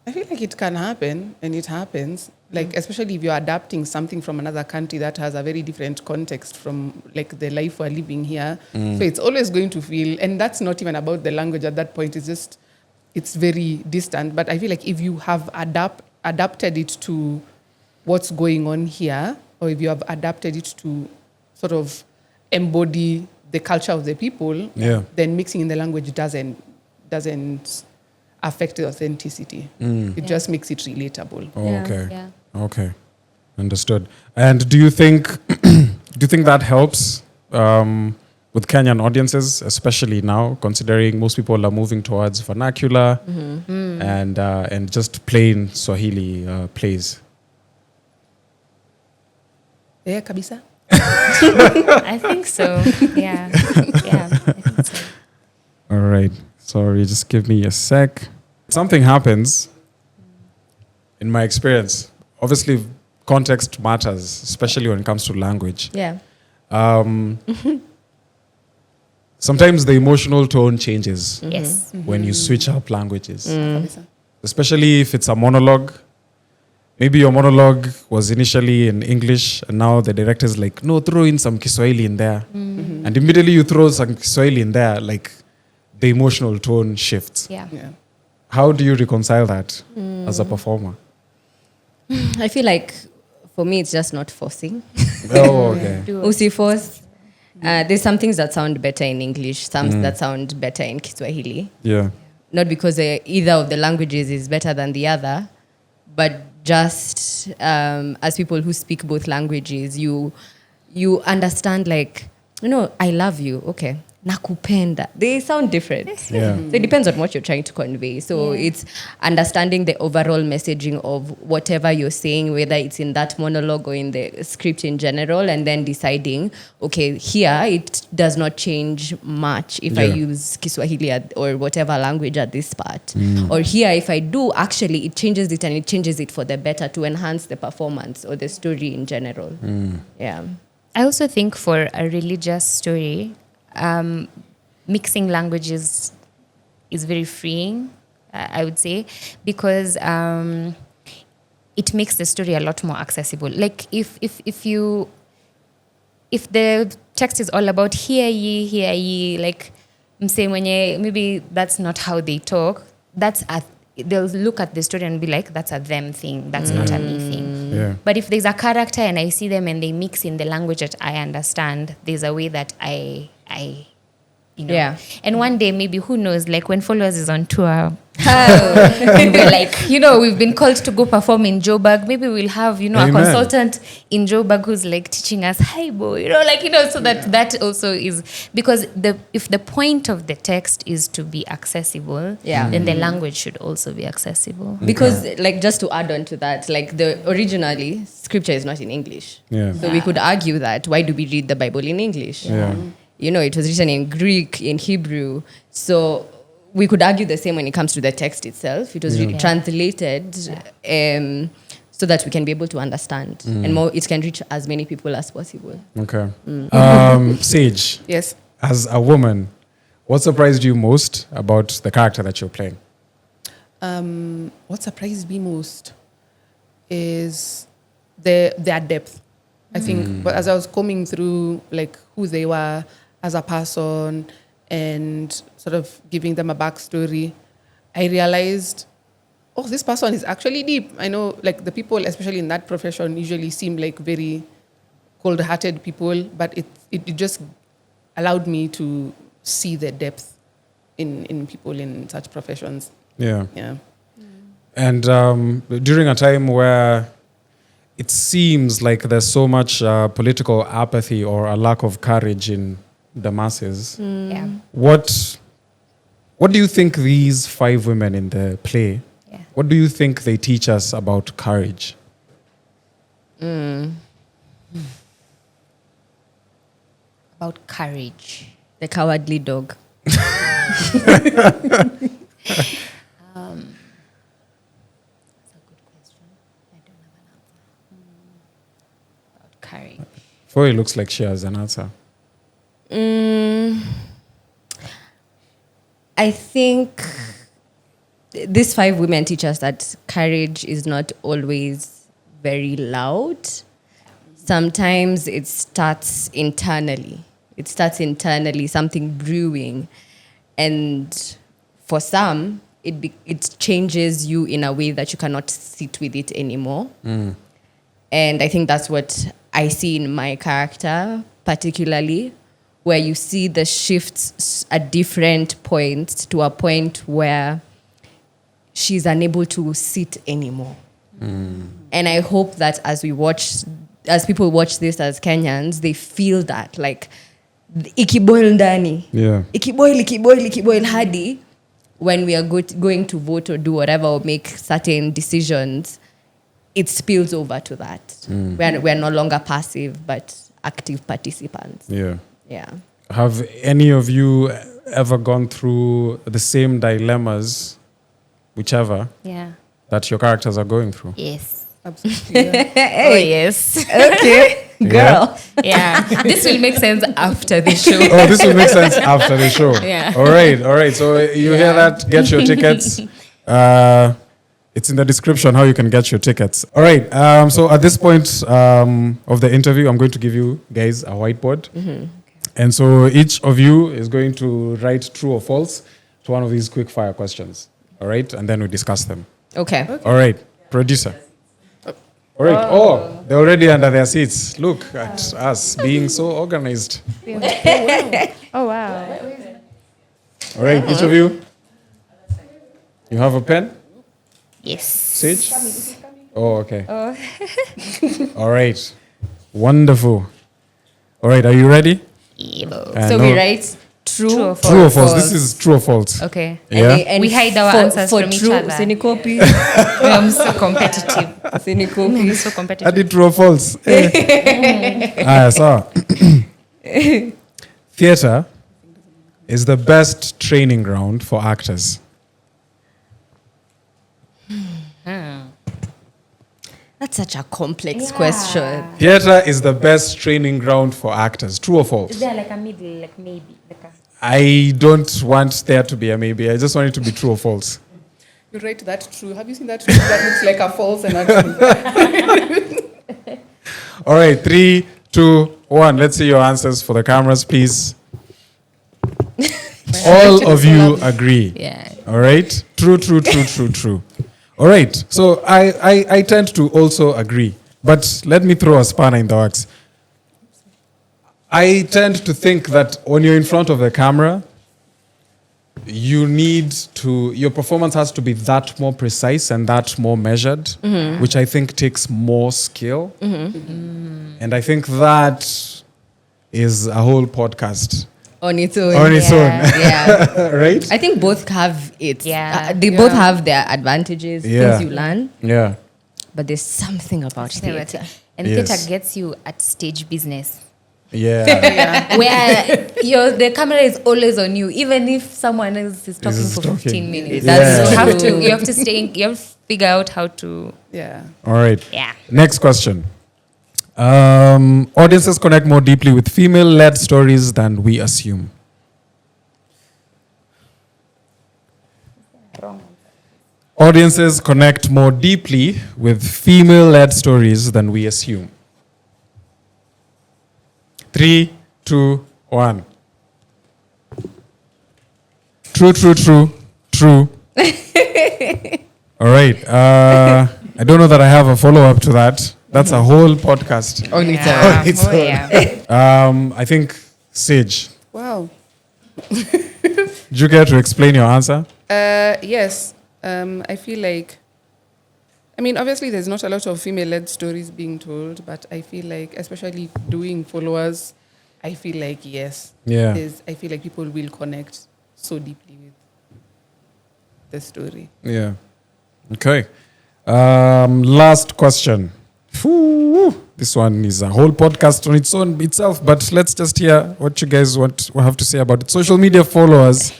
I feel like it can happen, and it happens. Like, especially if you're adapting something from another country that has a very different context from like the life we're living here. So it's always going to feel, and that's not even about the language at that point. It's just, it's very distant. But I feel like if you have adapted it to what's going on here, or if you have adapted it to sort of embody the culture of the people, then mixing in the language doesn't affect the authenticity. It just makes it relatable. Oh, Yeah. okay. Yeah. Okay. Understood. And do you think that helps with Kenyan audiences, especially now, considering most people are moving towards vernacular and just plain Swahili plays? Yeah, kabisa. I think so. Yeah. Yeah. I think so. All right. Sorry, just give me a sec. Something happens in my experience. Obviously, context matters, especially when it comes to language. Yeah. Sometimes the emotional tone changes Yes. when you switch up languages, Kabisa. especially if it's a monologue. Maybe your monologue was initially in English, and now the director's like, no, throw in some Kiswahili in there. And immediately you throw some Kiswahili in there, like the emotional tone shifts. Yeah. Yeah. How do you reconcile that as a performer? I feel like for me, it's just not forcing. Oh, okay. Usi force. There's some things that sound better in English, some that sound better in Kiswahili. Yeah. Not because either of the languages is better than the other, but just as people who speak both languages, you understand, like, I love you. Okay. Nakupenda. They sound different. Yeah. So it depends on what you're trying to convey. So it's understanding the overall messaging of whatever you're saying, whether it's in that monologue or in the script in general, and then deciding, okay, here it does not change much if I use Kiswahili or whatever language at this part. Or here, if I do, actually it changes it, and it changes it for the better to enhance the performance or the story in general. Yeah. I also think for a religious story, mixing languages is very freeing, I would say, because it makes the story a lot more accessible. Like if the text is all about hear ye, like mse mwenye, maybe that's not how they talk. They'll look at the story and be like, that's a them thing, that's not a me thing. Yeah. But if there's a character and I see them and they mix in the language that I understand, there's a way that I Yeah. And one day, maybe, who knows, like when Followers is on tour, and we're like, we've been called to go perform in Joburg. Maybe we'll have, a Amen. consultant in Joburg who's like teaching us, hi boy, so that also is, because if the point of the text is to be accessible, then the language should also be accessible. Because, like, just to add on to that, like, originally, scripture is not in English. Yeah. So we could argue that, why do we read the Bible in English? Yeah. It was written in Greek, in Hebrew. So we could argue the same when it comes to the text itself. It was translated so that we can be able to understand. And more, it can reach as many people as possible. Okay. Sage, Yes. as a woman, what surprised you most about the character that you're playing? What surprised me most is their depth. I think, but as I was combing through like who they were as a person and sort of giving them a backstory, I realized, oh, this person is actually deep. I know like the people, especially in that profession, usually seem like very cold-hearted people, but it just allowed me to see the depth in people in such professions. Yeah. Yeah. And during a time where it seems like there's so much political apathy or a lack of courage in the masses, Yeah. what do you think these 5 women in the play, Yeah. what do you think they teach us about courage? About courage. The cowardly dog. That's a good question. I don't have an answer. About courage. Foi looks like she has an answer. I think these 5 women teach us that courage is not always very loud. Sometimes it starts internally. It starts internally, something brewing. And for some, it changes you in a way that you cannot sit with it anymore. And I think that's what I see in my character, particularly, where you see the shifts at different points to a point where she's unable to sit anymore. And I hope that as people watch this as Kenyans, they feel that, like, ikiboil ndani. Yeah. Ikiboil hadi, when we are going to vote or do whatever or make certain decisions, it spills over to that. We're no longer passive, but active participants. Yeah. Yeah. Have any of you ever gone through the same dilemmas, whichever, Yeah. that your characters are going through? Yes. Absolutely. Yeah. Oh, yes. Okay, girl. Yeah. This will make sense after the show. Oh, this will make sense after the show. Yeah. All right. So you hear that? Get your tickets. It's in the description how you can get your tickets. All right. So at this point of the interview, I'm going to give you guys a whiteboard. And so each of you is going to write true or false to one of these quick fire questions. All right. And then we discuss them. Okay. All right. Producer. All right. Oh, they're already under their seats. Look at us being so organized. Oh, wow. All right. Each of you. You have a pen? Yes. Sage? Oh, okay. All right. Wonderful. All right. Are you ready? So we write true or false. True or false? This is true or false. Okay. Yeah. And We hide our answers for from each true, other. Sinikopi. I'm so competitive. Sinikopi. I'm so I competitive. did true or false. So theater is the best training ground for actors. That's such a complex question. Theater is the best training ground for actors. True or false? Is there like a middle, like maybe? Like a... I don't want there to be a maybe. I just want it to be true or false. You write that true. Have you seen that true? That looks like a false and a true. All right, 3, 2, 1. Let's see your answers for the cameras, please. All of you agree. Yeah. All right? True. All right. So I tend to also agree. But let me throw a spanner in the works. I tend to think that when you're in front of the camera, your performance has to be that more precise and that more measured, which I think takes more skill. And I think that is a whole podcast On its own. Yeah. right? I think both have it. Yeah. They both have their advantages, Yeah. things you learn. Yeah. But there's something about theater. And Yes. theater gets you at stage business. Yeah. Where the camera is always on you, even if someone else is talking for talking. 15 minutes. That's You have true. to. You have to stay. You have to figure out how to. Yeah. All right. Yeah. Next question. Audiences connect more deeply with female-led stories than we assume. Audiences connect more deeply with female-led stories than we assume. 3, 2, 1. True. All right. I don't know that I have a follow-up to that. That's a whole podcast. On its Yeah. own. It's Oh, yeah. I think Sage. Wow. Do you care to explain your answer? Yes. I feel like, I mean, obviously there's not a lot of female-led stories being told, but I feel like, especially doing followers, I feel like, yes. Yeah. I feel like people will connect so deeply with the story. Yeah. Okay. Last question. This one is a whole podcast on its own itself, but let's just hear what you guys have to say about it. Social media followers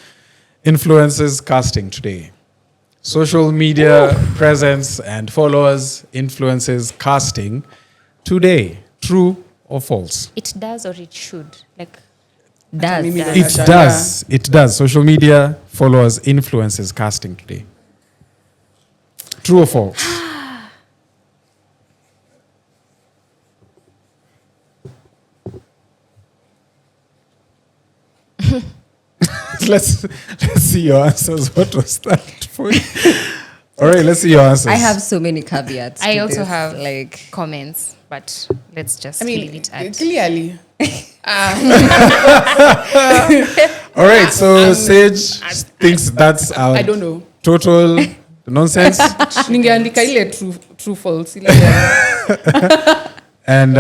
influences casting today. Social media presence and followers influences casting today. True or false? It does or it should. Like, Does. Mimi does. Dada. It does. It does. Social media followers influences casting today. True or false? let's see your answers. What was that for you? All right, let's see your answers. I have so many caveats. I to also this, have like comments, but let's just I leave mean, it at. clearly. All right, so Sage thinks that's I don't know. total nonsense. Ningeandika ile true false. Ile And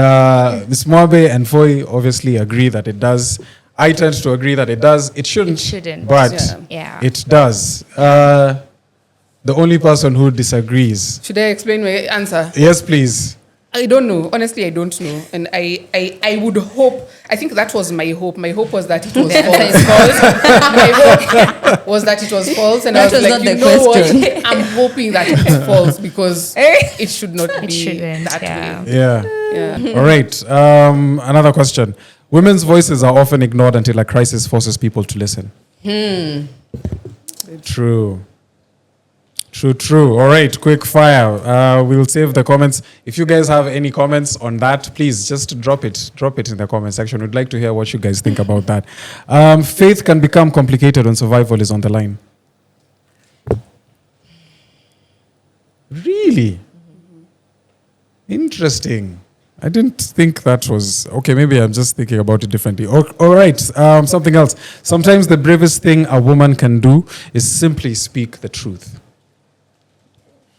Ms. Mwabe and Foi obviously agree that it does. I tend to agree that it does. It shouldn't. It shouldn't. But Yeah. it does. The only person who disagrees. Should I explain my answer? Yes, please. I don't know. Honestly, I don't know. And I would hope, I think that was my hope. My hope was that it was false. My hope was that it was false. And That I was was like, not you the know question. what? I'm hoping that it's false because it should not It be shouldn't. that Yeah. way. Yeah. Yeah. All right. Another question. Women's voices are often ignored until a crisis forces people to listen. True. All right, quick fire. We'll save the comments. If you guys have any comments on that, please just drop it. Drop it in the comment section. We'd like to hear what you guys think about that. Faith can become complicated when survival is on the line. Really? Interesting. I didn't think that was... Okay, maybe I'm just thinking about it differently. All right, something else. Sometimes the bravest thing a woman can do is simply speak the truth.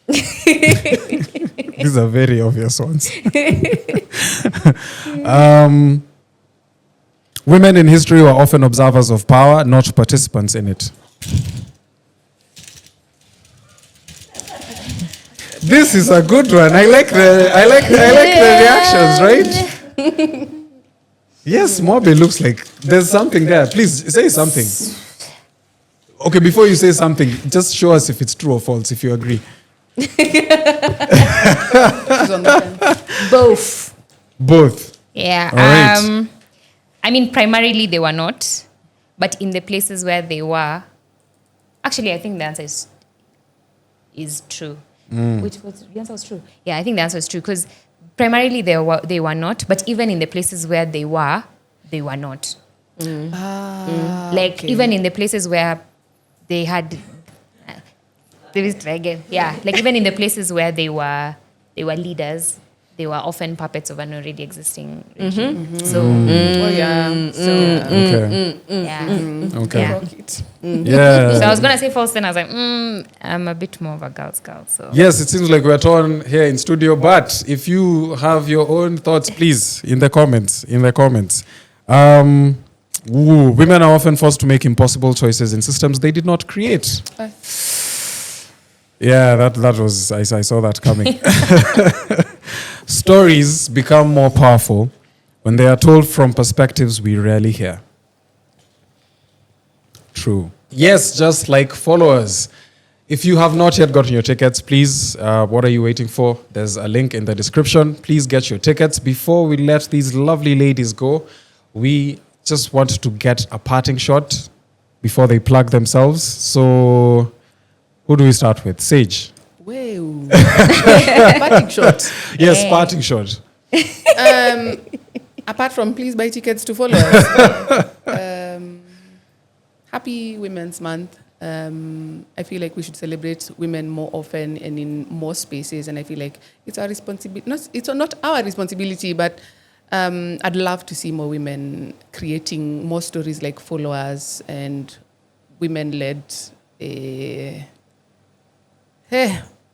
These are very obvious ones. Women in history were often observers of power, not participants in it. This is a good one. I like the reactions, right? Yes, Mwabe looks like there's something there. Please say something. Okay, before you say something, just show us if it's true or false, if you agree. She's on the fence. Both. Yeah. All right. I mean, primarily they were not, but in the places where they were, actually, I think the answer is true. Which was the answer was true. Yeah, I think the answer is true because primarily they were not, but even in the places where they were not. Like even in the places where they had. Like even in the places where they were leaders, they were often puppets of an already existing regime. So, Oh, yeah. Okay. Okay. Yeah. Rocket. Yeah. So I was gonna say false, then I was like, I'm a bit more of a girl's girl. So Yes, it seems like we're torn here in studio, but if you have your own thoughts, please, in the comments. Women are often forced to make impossible choices in systems they did not create. Yeah, that was, I saw that coming. Stories become more powerful when they are told from perspectives we rarely hear. True. Yes, just like followers. If you have not yet gotten your tickets, please, what are you waiting for? There's a link in the description. Please get your tickets. Before we let these lovely ladies go, we just want to get a parting shot before they plug themselves. So, who do we start with? Sage. Wow. Parting shot. Yes, parting shot. Apart from please buy tickets to follow us. Happy Women's Month. I feel like we should celebrate women more often and in more spaces. And I feel like it's our responsibility. It's not our responsibility, but I'd love to see more women creating more stories like Followers and women-led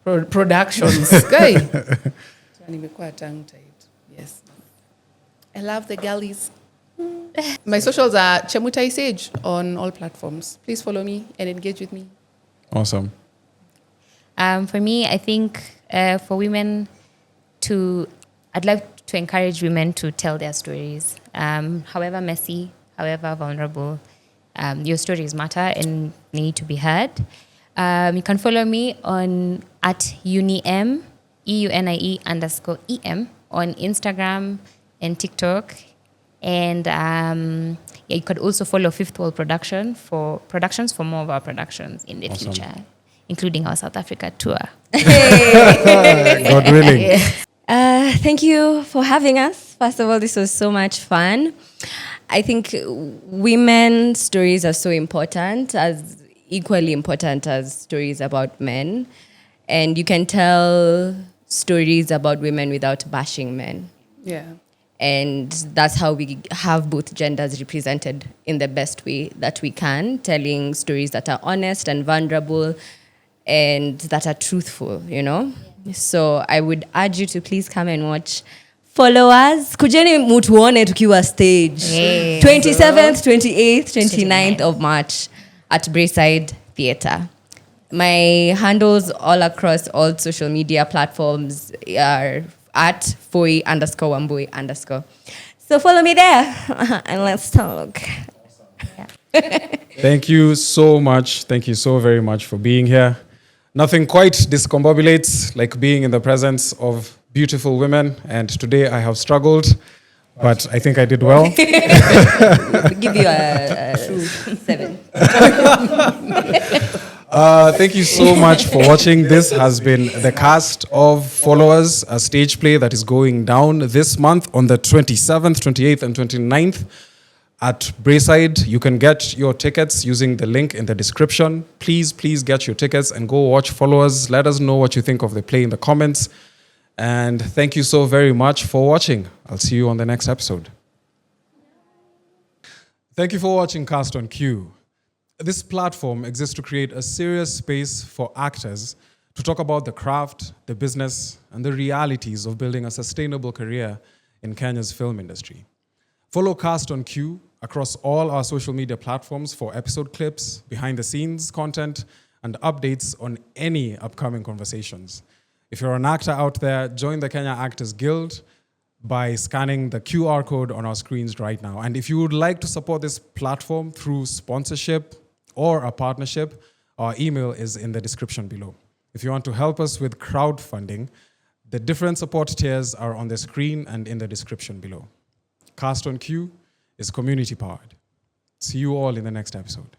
productions. Guy. Nimekuwa tongue-tied. Yes. I love the girlies. My socials are Chemutai Sage on all platforms. Please follow me and engage with me. Awesome. For me, I think for women I'd like to encourage women to tell their stories. However messy, however vulnerable, your stories matter and need to be heard. You can follow me on @UnieM, EUNIE_EM on Instagram and TikTok. And you could also follow Fifth Wall Productions for more of our productions in the future, including our South Africa tour. God willing. Thank you for having us. First of all, this was so much fun. I think women's stories are so important, as equally important as stories about men. And you can tell stories about women without bashing men. Yeah. And that's how we have both genders represented in the best way that we can, telling stories that are honest and vulnerable and that are truthful, you know? Yeah. So I would urge you to please come and watch Followers. Kujeni mutuone tukiwa stage. Yeah. 27th, 28th, 29th of March at Brayside Theatre. My handles all across all social media platforms are @Foi_Wambui_. So follow me there and let's talk. Thank you so much. Thank you so very much for being here. Nothing quite discombobulates like being in the presence of beautiful women. And today I have struggled, but I think I did well. We'll give you a 7. Thank you so much for watching. This has been the cast of Followers, a stage play that is going down this month on the 27th, 28th, and 29th at Brayside. You can get your tickets using the link in the description. Please get your tickets and go watch Followers. Let us know what you think of the play in the comments. And thank you so very much for watching. I'll see you on the next episode. Thank you for watching Cast on Cue. This platform exists to create a serious space for actors to talk about the craft, the business, and the realities of building a sustainable career in Kenya's film industry. Follow Cast on Cue across all our social media platforms for episode clips, behind-the-scenes content, and updates on any upcoming conversations. If you're an actor out there, join the Kenya Actors Guild by scanning the QR code on our screens right now. And if you would like to support this platform through sponsorship or a partnership, our email is in the description below. If you want to help us with crowdfunding, the different support tiers are on the screen and in the description below. Cast on Cue is community powered. See you all in the next episode.